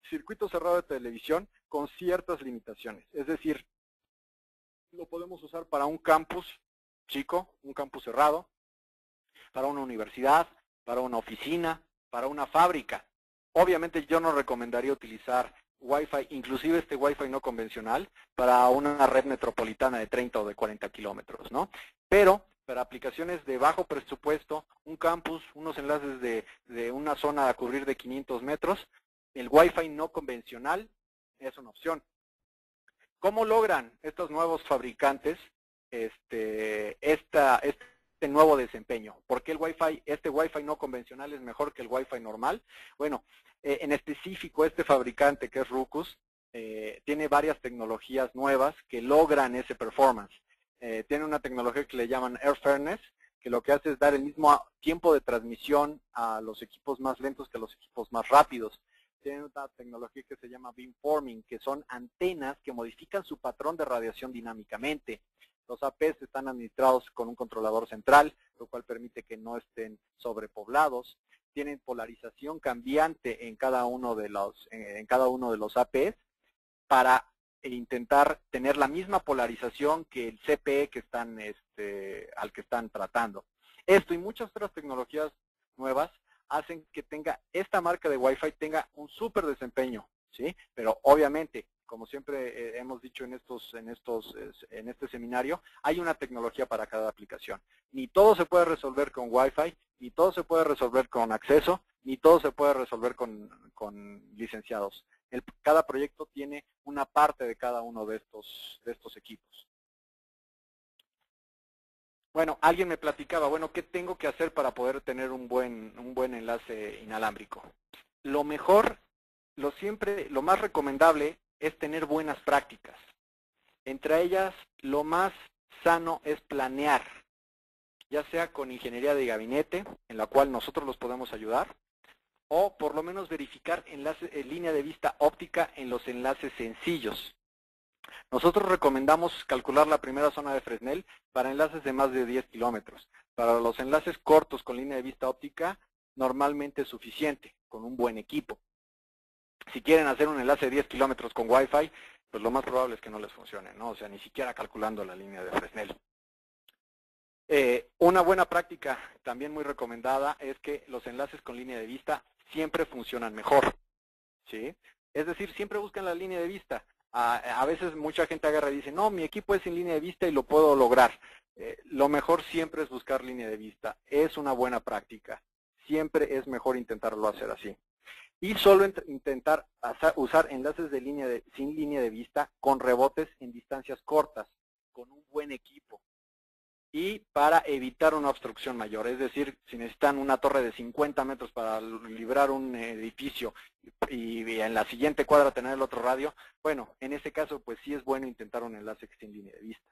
B: circuito cerrado de televisión con ciertas limitaciones. Es decir, lo podemos usar para un campus chico, un campus cerrado, para una universidad, para una oficina, para una fábrica. Obviamente yo no recomendaría utilizar Wi-Fi, inclusive Wi-Fi no convencional, para una red metropolitana de 30 o de 40 kilómetros, ¿no? Pero para aplicaciones de bajo presupuesto, un campus, unos enlaces de una zona a cubrir de 500 metros, el Wi-Fi no convencional es una opción. ¿Cómo logran estos nuevos fabricantes este nuevo desempeño? ¿Por qué el Wi-Fi, Wi-Fi no convencional es mejor que el Wi-Fi normal? Bueno, en específico este fabricante que es Ruckus tiene varias tecnologías nuevas que logran ese performance. Tiene una tecnología que le llaman AirFairness, que lo que hace es dar el mismo tiempo de transmisión a los equipos más lentos que a los equipos más rápidos. Tienen una tecnología que se llama beamforming, que son antenas que modifican su patrón de radiación dinámicamente. Los APs están administrados con un controlador central, lo cual permite que no estén sobrepoblados. Tienen polarización cambiante en cada uno de los APs para intentar tener la misma polarización que el CPE que están, al que están tratando. Esto y muchas otras tecnologías nuevas hacen que esta marca de Wi-Fi tenga un súper desempeño, ¿sí? Pero obviamente, como siempre hemos dicho en este seminario, hay una tecnología para cada aplicación. Ni todo se puede resolver con Wi-Fi, ni todo se puede resolver con acceso, ni todo se puede resolver con licenciados. Cada proyecto tiene una parte de cada uno de estos equipos. Bueno, alguien me platicaba, bueno, ¿qué tengo que hacer para poder tener un buen enlace inalámbrico? Lo mejor, lo más recomendable es tener buenas prácticas. Entre ellas, lo más sano es planear, ya sea con ingeniería de gabinete, en la cual nosotros los podemos ayudar, o por lo menos verificar enlaces en línea de vista óptica en los enlaces sencillos. Nosotros recomendamos calcular la primera zona de Fresnel para enlaces de más de 10 kilómetros. Para los enlaces cortos con línea de vista óptica, normalmente es suficiente, con un buen equipo. Si quieren hacer un enlace de 10 kilómetros con Wi-Fi, pues lo más probable es que no les funcione, ¿no? O sea, ni siquiera calculando la línea de Fresnel. Una buena práctica también muy recomendada es que los enlaces con línea de vista siempre funcionan mejor, ¿sí? Es decir, siempre buscan la línea de vista. A veces mucha gente agarra y dice, no, mi equipo es sin línea de vista y lo puedo lograr. Lo mejor siempre es buscar línea de vista. Es una buena práctica. Siempre es mejor intentarlo hacer así. Y solo intentar usar enlaces sin línea de vista con rebotes en distancias cortas, con un buen equipo. Y para evitar una obstrucción mayor, es decir, si necesitan una torre de 50 metros para librar un edificio y en la siguiente cuadra tener el otro radio, bueno, en ese caso pues sí es bueno intentar un enlace sin línea de vista.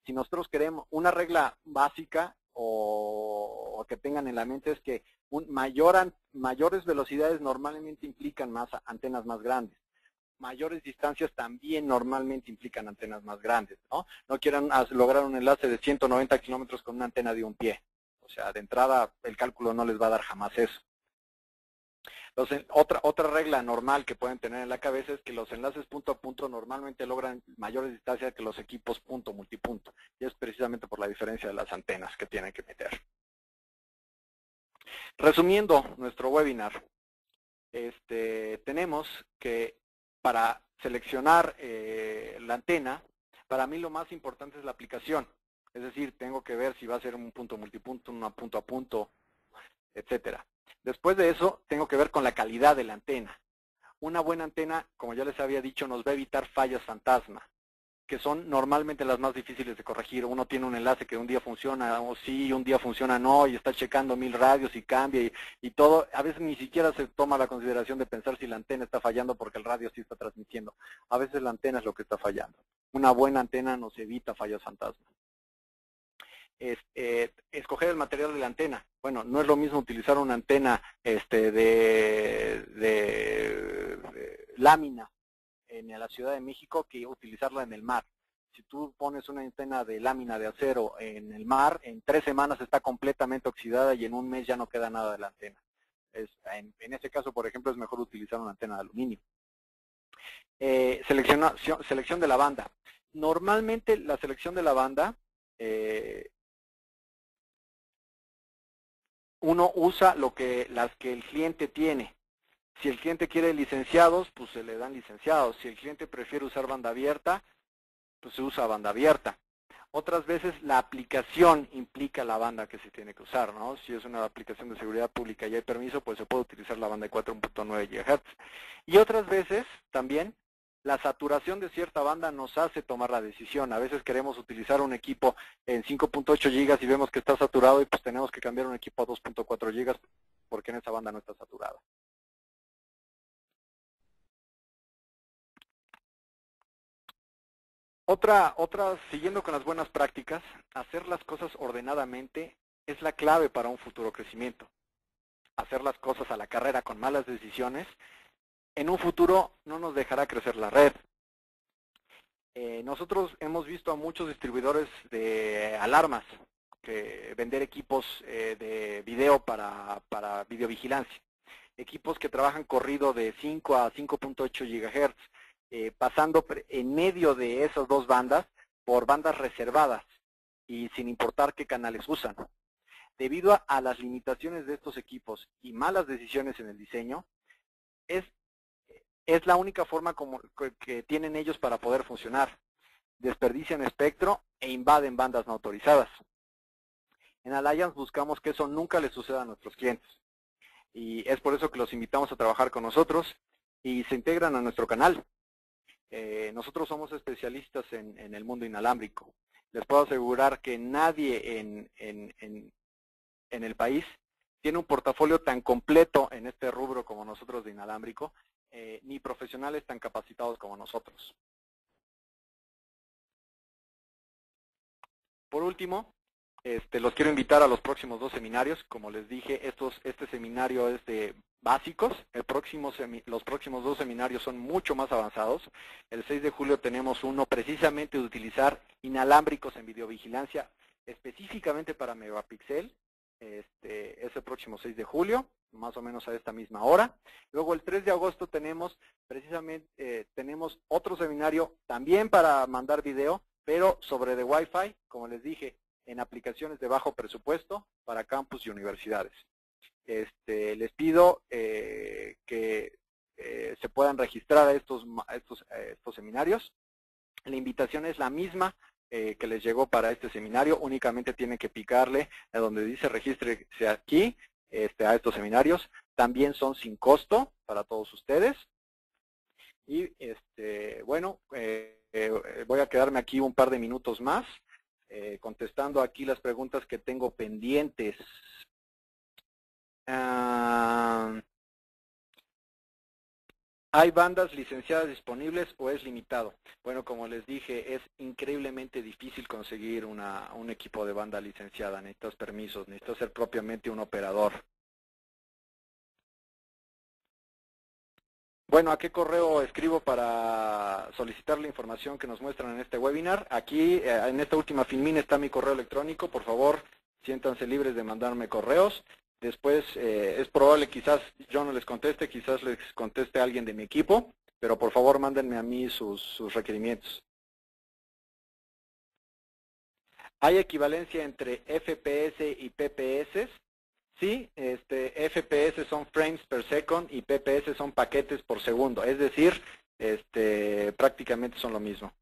B: Si nosotros queremos una regla básica o que tengan en la mente es que mayores velocidades normalmente implican más antenas más grandes. Mayores distancias también normalmente implican antenas más grandes, ¿no? No quieran lograr un enlace de 190 kilómetros con una antena de un pie. O sea, de entrada el cálculo no les va a dar jamás eso. Entonces, otra regla normal que pueden tener en la cabeza es que los enlaces punto a punto normalmente logran mayores distancias que los equipos punto multipunto. Y es precisamente por la diferencia de las antenas que tienen que meter. Resumiendo nuestro webinar, tenemos que para seleccionar la antena, para mí lo más importante es la aplicación. Es decir, tengo que ver si va a ser un punto multipunto, una punto a punto, etcétera. Después de eso, tengo que ver con la calidad de la antena. Una buena antena, como ya les había dicho, nos va a evitar fallas fantasma, que son normalmente las más difíciles de corregir. Uno tiene un enlace que un día funciona o sí, un día funciona no, y está checando 1000 radios y cambia y todo. A veces ni siquiera se toma la consideración de pensar si la antena está fallando porque el radio sí está transmitiendo. A veces la antena es lo que está fallando. Una buena antena nos evita fallas fantasma. Escoger el material de la antena. Bueno, no es lo mismo utilizar una antena de lámina en la Ciudad de México que utilizarla en el mar. Si tú pones una antena de lámina de acero en el mar, en 3 semanas está completamente oxidada y en un mes ya no queda nada de la antena. En ese caso, por ejemplo, es mejor utilizar una antena de aluminio. Selección de la banda. Normalmente la selección de la banda, uno usa las que el cliente tiene. Si el cliente quiere licenciados, pues se le dan licenciados. Si el cliente prefiere usar banda abierta, pues se usa banda abierta. Otras veces la aplicación implica la banda que se tiene que usar, ¿no? Si es una aplicación de seguridad pública y hay permiso, pues se puede utilizar la banda de 4.9 GHz. Y otras veces también la saturación de cierta banda nos hace tomar la decisión. A veces queremos utilizar un equipo en 5.8 GB y vemos que está saturado y pues tenemos que cambiar un equipo a 2.4 GB porque en esa banda no está saturada. Siguiendo con las buenas prácticas, hacer las cosas ordenadamente es la clave para un futuro crecimiento. Hacer las cosas a la carrera con malas decisiones, en un futuro no nos dejará crecer la red. Nosotros hemos visto a muchos distribuidores de alarmas que vender equipos de video para videovigilancia. Equipos que trabajan corrido de 5 a 5.8 GHz. Pasando en medio de esas dos bandas por bandas reservadas y sin importar qué canales usan. Debido a las limitaciones de estos equipos y malas decisiones en el diseño, es la única forma que tienen ellos para poder funcionar. Desperdician espectro e invaden bandas no autorizadas. En Alliance buscamos que eso nunca les suceda a nuestros clientes. Y es por eso que los invitamos a trabajar con nosotros y se integran a nuestro canal. Nosotros somos especialistas en el mundo inalámbrico. Les puedo asegurar que nadie en el país tiene un portafolio tan completo en este rubro como nosotros de inalámbrico, ni profesionales tan capacitados como nosotros. Por último, los quiero invitar a los próximos 2 seminarios. Como les dije, este seminario es de básicos. Los próximos 2 seminarios son mucho más avanzados. El 6 de julio tenemos uno precisamente de utilizar inalámbricos en videovigilancia, específicamente para Megapixel. Es el próximo 6 de julio, más o menos a esta misma hora. Luego el 3 de agosto tenemos precisamente otro seminario también para mandar video, pero sobre de Wi-Fi, como les dije, en aplicaciones de bajo presupuesto para campus y universidades. Les pido que se puedan registrar a estos seminarios. La invitación es la misma que les llegó para este seminario, únicamente tienen que picarle a donde dice regístrese aquí a estos seminarios. También son sin costo para todos ustedes. Y bueno, voy a quedarme aquí un par de minutos más contestando aquí las preguntas que tengo pendientes. ¿Hay bandas licenciadas disponibles o es limitado? Bueno, como les dije, es increíblemente difícil conseguir un equipo de banda licenciada. Necesitas permisos, necesitas ser propiamente un operador. Bueno, ¿a qué correo escribo para solicitar la información que nos muestran en este webinar? Aquí, en esta última filmina está mi correo electrónico. Por favor, siéntanse libres de mandarme correos. Después es probable quizás yo no les conteste, quizás les conteste alguien de mi equipo, pero por favor mándenme a mí sus requerimientos. ¿Hay equivalencia entre FPS y PPS? Sí, FPS son frames per second y PPS son paquetes por segundo, es decir, prácticamente son lo mismo.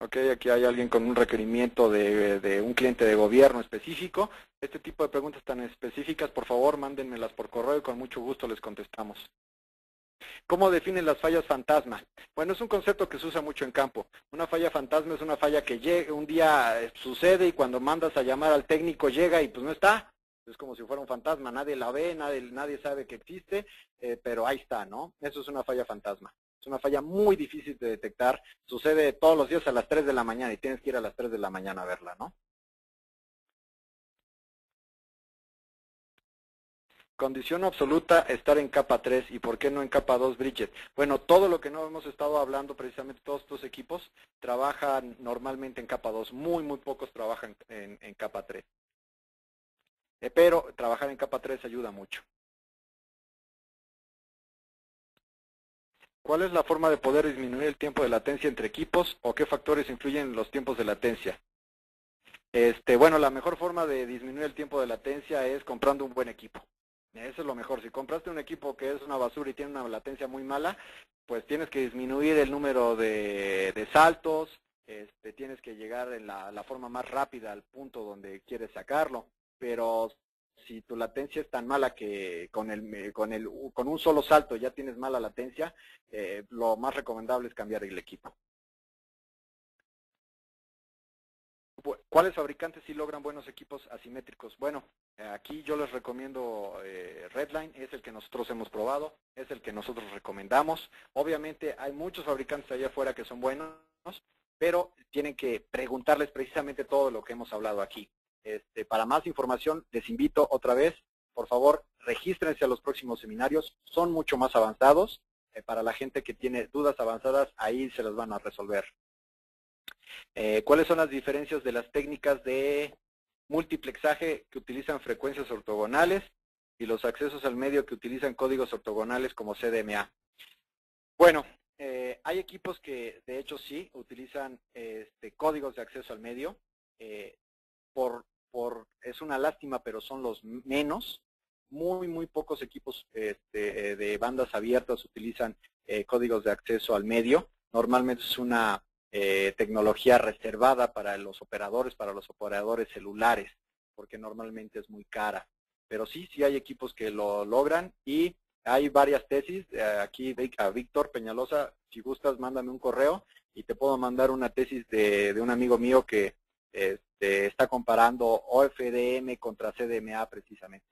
B: Ok, aquí hay alguien con un requerimiento de un cliente de gobierno específico. Este tipo de preguntas tan específicas, por favor, mándenmelas por correo y con mucho gusto les contestamos. ¿Cómo definen las fallas fantasma? Bueno, es un concepto que se usa mucho en campo. Una falla fantasma es una falla que llega, un día sucede y cuando mandas a llamar al técnico llega y pues no está. Es como si fuera un fantasma, nadie la ve, nadie sabe que existe, pero ahí está, ¿no? Eso es una falla fantasma. Es una falla muy difícil de detectar. Sucede todos los días a las 3 de la mañana y tienes que ir a las 3 de la mañana a verla, ¿no? Condición absoluta, estar en capa 3 y por qué no en capa 2, Bridget. Bueno, todo lo que no hemos estado hablando, precisamente todos estos equipos trabajan normalmente en capa 2, muy pocos trabajan en capa 3. Pero trabajar en capa 3 ayuda mucho. ¿Cuál es la forma de poder disminuir el tiempo de latencia entre equipos o qué factores influyen en los tiempos de latencia? Bueno, la mejor forma de disminuir el tiempo de latencia es comprando un buen equipo. Eso es lo mejor. Si compraste un equipo que es una basura y tiene una latencia muy mala, pues tienes que disminuir el número de saltos, tienes que llegar en la forma más rápida al punto donde quieres sacarlo. Pero si tu latencia es tan mala que con un solo salto ya tienes mala latencia, lo más recomendable es cambiar el equipo. ¿Cuáles fabricantes sí logran buenos equipos asimétricos? Bueno, aquí yo les recomiendo Redline, es el que nosotros hemos probado, es el que nosotros recomendamos. Obviamente hay muchos fabricantes allá afuera que son buenos, pero tienen que preguntarles precisamente todo lo que hemos hablado aquí. Para más información, les invito otra vez, por favor, regístrense a los próximos seminarios, son mucho más avanzados. Para la gente que tiene dudas avanzadas, ahí se las van a resolver. ¿Cuáles son las diferencias de las técnicas de multiplexaje que utilizan frecuencias ortogonales y los accesos al medio que utilizan códigos ortogonales como CDMA? Bueno, hay equipos que de hecho sí utilizan códigos de acceso al medio. Es una lástima, pero son los menos. Muy pocos equipos de bandas abiertas utilizan códigos de acceso al medio. Normalmente es una tecnología reservada para los operadores celulares, porque normalmente es muy cara. Pero sí hay equipos que lo logran y hay varias tesis. Aquí a Víctor Peñalosa, si gustas, mándame un correo y te puedo mandar una tesis de un amigo mío que está comparando OFDM contra CDMA precisamente.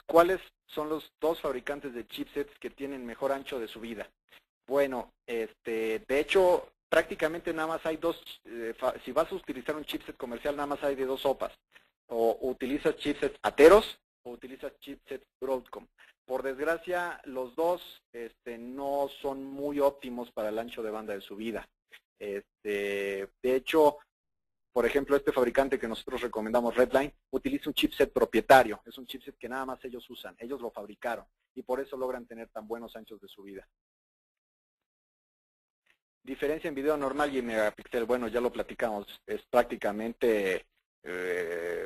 B: ¿Cuáles son los dos fabricantes de chipsets que tienen mejor ancho de subida? Bueno, de hecho, prácticamente nada más hay dos. Si vas a utilizar un chipset comercial, nada más hay de dos sopas. O utilizas chipsets Atheros o utilizas chipsets Broadcom. Por desgracia, los dos no son muy óptimos para el ancho de banda de subida. De hecho, por ejemplo, este fabricante que nosotros recomendamos, Redline, utiliza un chipset propietario. Es un chipset que nada más ellos usan, ellos lo fabricaron y por eso logran tener tan buenos anchos de subida. Diferencia en video normal y en megapíxel, bueno, ya lo platicamos, es prácticamente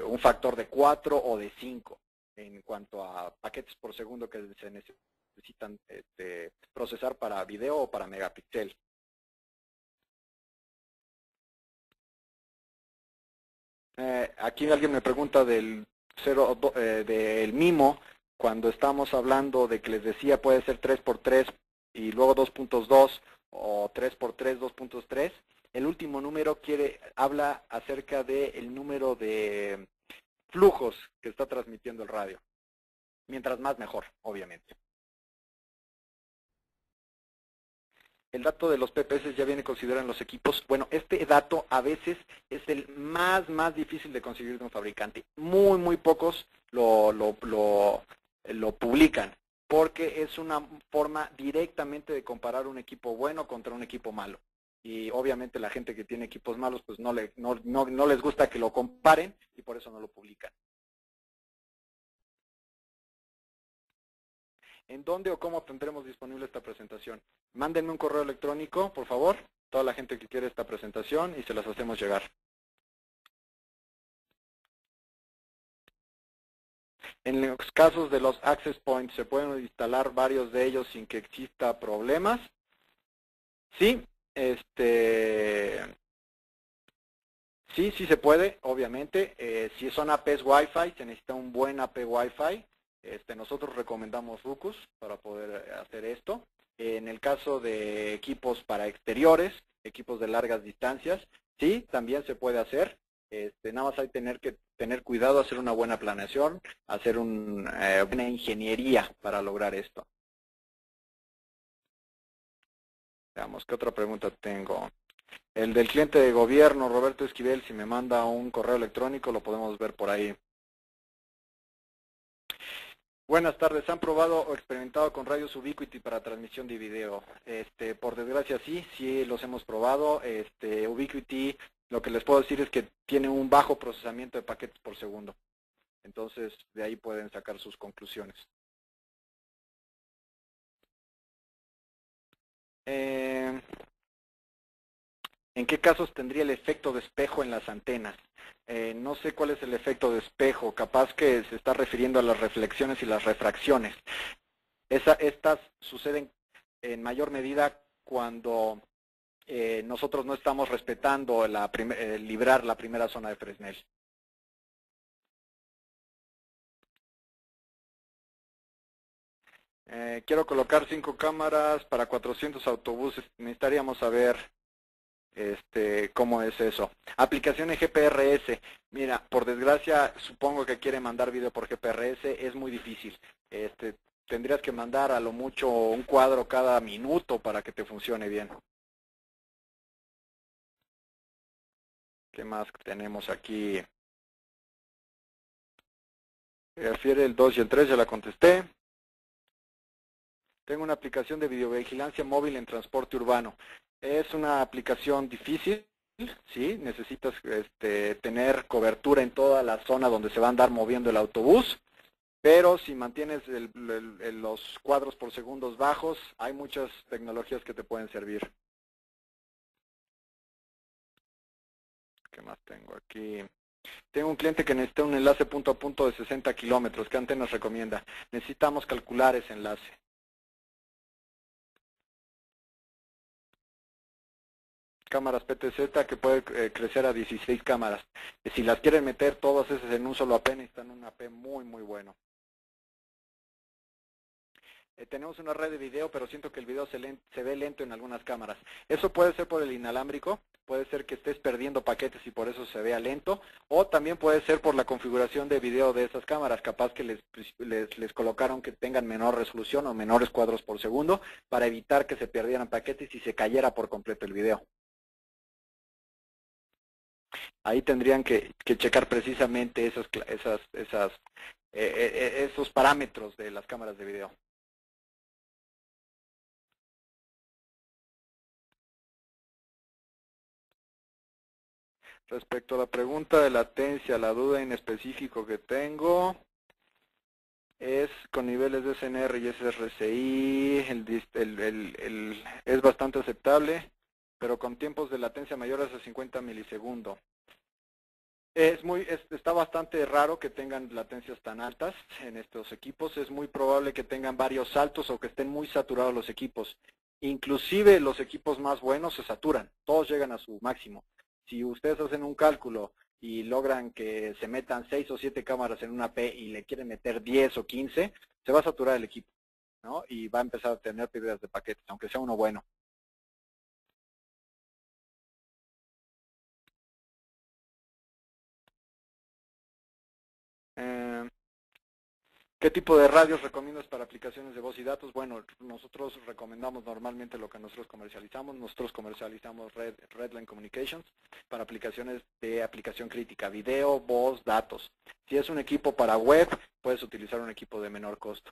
B: un factor de 4 o de 5 en cuanto a paquetes por segundo que se necesitan procesar para video o para megapíxel. Aquí alguien me pregunta del MIMO, cuando estamos hablando de que les decía puede ser 3x3 y luego 2.2 o 3x3, 2.3. El último número habla acerca del número de flujos que está transmitiendo el radio. Mientras más, mejor, obviamente. El dato de los PPS ya viene considerado en los equipos. Bueno, este dato a veces es el más difícil de conseguir de un fabricante. Muy pocos lo publican. porque es una forma directamente de comparar un equipo bueno contra un equipo malo. Y obviamente la gente que tiene equipos malos pues no les gusta que lo comparen y por eso no lo publican. ¿En dónde o cómo tendremos disponible esta presentación? Mándenme un correo electrónico, por favor, toda la gente que quiere esta presentación y se las hacemos llegar. En los casos de los access points, ¿se pueden instalar varios de ellos sin que exista problemas? Sí, sí se puede, obviamente. Si son APs Wi-Fi, se necesita un buen AP Wi-Fi. Nosotros recomendamos Ruckus para poder hacer esto. En el caso de equipos para exteriores, equipos de largas distancias, sí, también se puede hacer. Nada más hay que tener cuidado, hacer una buena planeación, hacer una buena ingeniería para lograr esto. Veamos, ¿qué otra pregunta tengo? El del cliente de gobierno, Roberto Esquivel, si me manda un correo electrónico, lo podemos ver por ahí. Buenas tardes, ¿han probado o experimentado con radios Ubiquiti para transmisión de video? Por desgracia sí los hemos probado. Ubiquiti, lo que les puedo decir es que tiene un bajo procesamiento de paquetes por segundo. Entonces, de ahí pueden sacar sus conclusiones. ¿En qué casos tendría el efecto de espejo en las antenas? No sé cuál es el efecto de espejo, capaz que se está refiriendo a las reflexiones y las refracciones. Estas suceden en mayor medida cuando nosotros no estamos respetando librar la primera zona de Fresnel. Quiero colocar 5 cámaras para 400 autobuses. Necesitaríamos saber cómo es eso. Aplicaciones GPRS. Mira, por desgracia, supongo que quiere mandar video por GPRS. Es muy difícil. Tendrías que mandar a lo mucho un cuadro cada minuto para que te funcione bien. ¿Qué más tenemos aquí? Refiere el 2 y el 3, ya la contesté. Tengo una aplicación de videovigilancia móvil en transporte urbano. Es una aplicación difícil, ¿sí? Necesitas tener cobertura en toda la zona donde se va a andar moviendo el autobús, pero si mantienes los cuadros por segundos bajos, hay muchas tecnologías que te pueden servir. ¿Qué más tengo aquí? Tengo un cliente que necesita un enlace punto a punto de 60 kilómetros. ¿Qué antenas recomienda? Necesitamos calcular ese enlace. Cámaras PTZ que puede crecer a 16 cámaras. Si las quieren meter todas esas en un solo AP, necesitan un AP muy bueno. Tenemos una red de video, pero siento que el video se ve lento en algunas cámaras. Eso puede ser por el inalámbrico, puede ser que estés perdiendo paquetes y por eso se vea lento, o también puede ser por la configuración de video de esas cámaras, capaz que les colocaron que tengan menor resolución o menores cuadros por segundo para evitar que se perdieran paquetes y se cayera por completo el video. Ahí tendrían que checar precisamente esos parámetros de las cámaras de video. Respecto a la pregunta de latencia, la duda en específico que tengo es con niveles de SNR y SRCI, es bastante aceptable, pero con tiempos de latencia mayores a 50 milisegundos. Está bastante raro que tengan latencias tan altas en estos equipos. Es muy probable que tengan varios saltos o que estén muy saturados los equipos. Inclusive los equipos más buenos se saturan. Todos llegan a su máximo. Si ustedes hacen un cálculo y logran que se metan 6 o 7 cámaras en una P y le quieren meter 10 o 15, se va a saturar el equipo, ¿no? Y va a empezar a tener pérdidas de paquetes, aunque sea uno bueno. ¿Qué tipo de radios recomiendas para aplicaciones de voz y datos? Bueno, nosotros recomendamos normalmente lo que nosotros comercializamos. Nosotros comercializamos Redline Communications para aplicaciones de aplicación crítica, video, voz, datos. Si es un equipo para web, puedes utilizar un equipo de menor costo.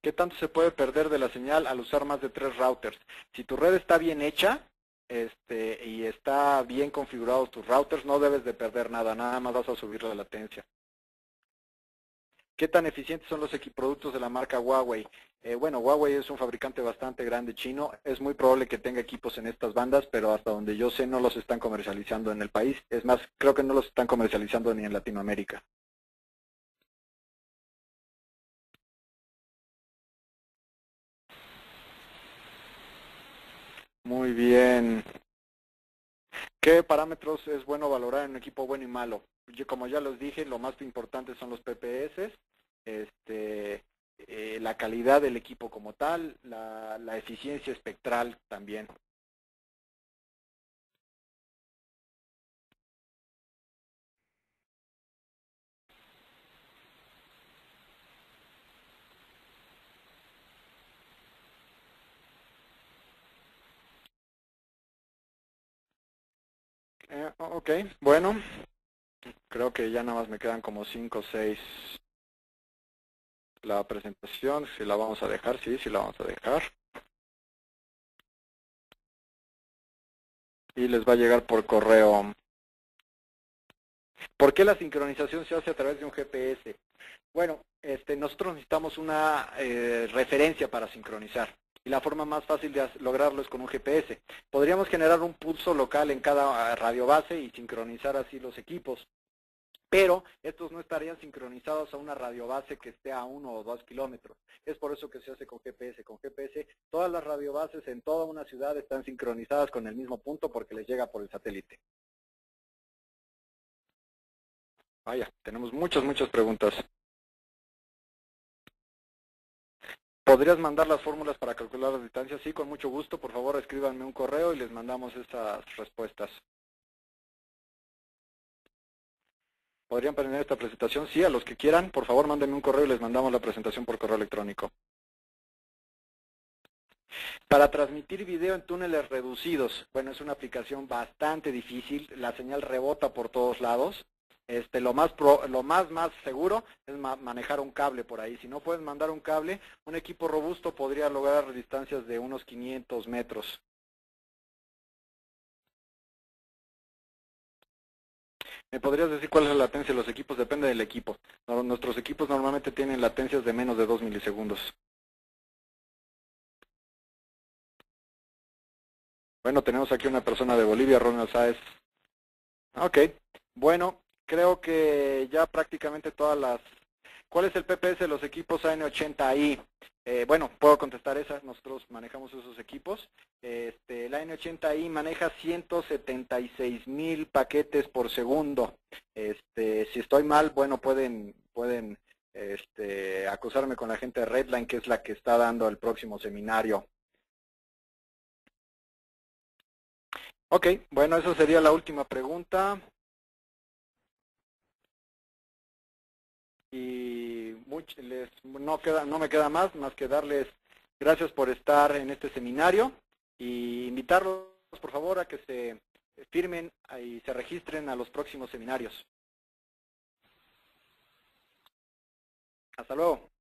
B: ¿Qué tanto se puede perder de la señal al usar más de 3 routers? Si tu red está bien hecha y está bien configurados tus routers, no debes de perder nada, nada más vas a subir la latencia. ¿Qué tan eficientes son los productos de la marca Huawei? Bueno, Huawei es un fabricante bastante grande chino. Es muy probable que tenga equipos en estas bandas, pero hasta donde yo sé no los están comercializando en el país. Es más, creo que no los están comercializando ni en Latinoamérica. Muy bien. ¿Qué parámetros es bueno valorar en un equipo bueno y malo? Como ya los dije, lo más importante son los PPS, la calidad del equipo como tal, la eficiencia espectral también. Ok, bueno, creo que ya nada más me quedan como 5 o 6 la presentación, si la vamos a dejar, sí la vamos a dejar. Y les va a llegar por correo. ¿Por qué la sincronización se hace a través de un GPS? Bueno, nosotros necesitamos una referencia para sincronizar. Y la forma más fácil de lograrlo es con un GPS. Podríamos generar un pulso local en cada radio base y sincronizar así los equipos. Pero estos no estarían sincronizados a una radiobase que esté a 1 o 2 kilómetros. Es por eso que se hace con GPS. Con GPS, todas las radiobases en toda una ciudad están sincronizadas con el mismo punto porque les llega por el satélite. Vaya, tenemos muchas preguntas. ¿Podrías mandar las fórmulas para calcular las distancias? Sí, con mucho gusto. Por favor, escríbanme un correo y les mandamos esas respuestas. ¿Podrían tener esta presentación? Sí, a los que quieran. Por favor, mándenme un correo y les mandamos la presentación por correo electrónico. Para transmitir video en túneles reducidos, bueno, es una aplicación bastante difícil, la señal rebota por todos lados. Lo más seguro es manejar un cable por ahí. Si no puedes mandar un cable, un equipo robusto podría lograr distancias de unos 500 metros. ¿Me podrías decir cuál es la latencia de los equipos? Depende del equipo. Nuestros equipos normalmente tienen latencias de menos de 2 milisegundos. Bueno, tenemos aquí una persona de Bolivia, Ronald Sáez. Ok, bueno, creo que ya prácticamente todas las... ¿Cuál es el PPS de los equipos AN80i? Bueno, puedo contestar esa, nosotros manejamos esos equipos. La AN80i maneja 176,000 paquetes por segundo. Si estoy mal, bueno, pueden acusarme con la gente de Redline, que es la que está dando el próximo seminario. Ok, bueno, esa sería la última pregunta. Y no me queda más que darles gracias por estar en este seminario y invitarlos por favor a que se firmen y se registren a los próximos seminarios. Hasta luego.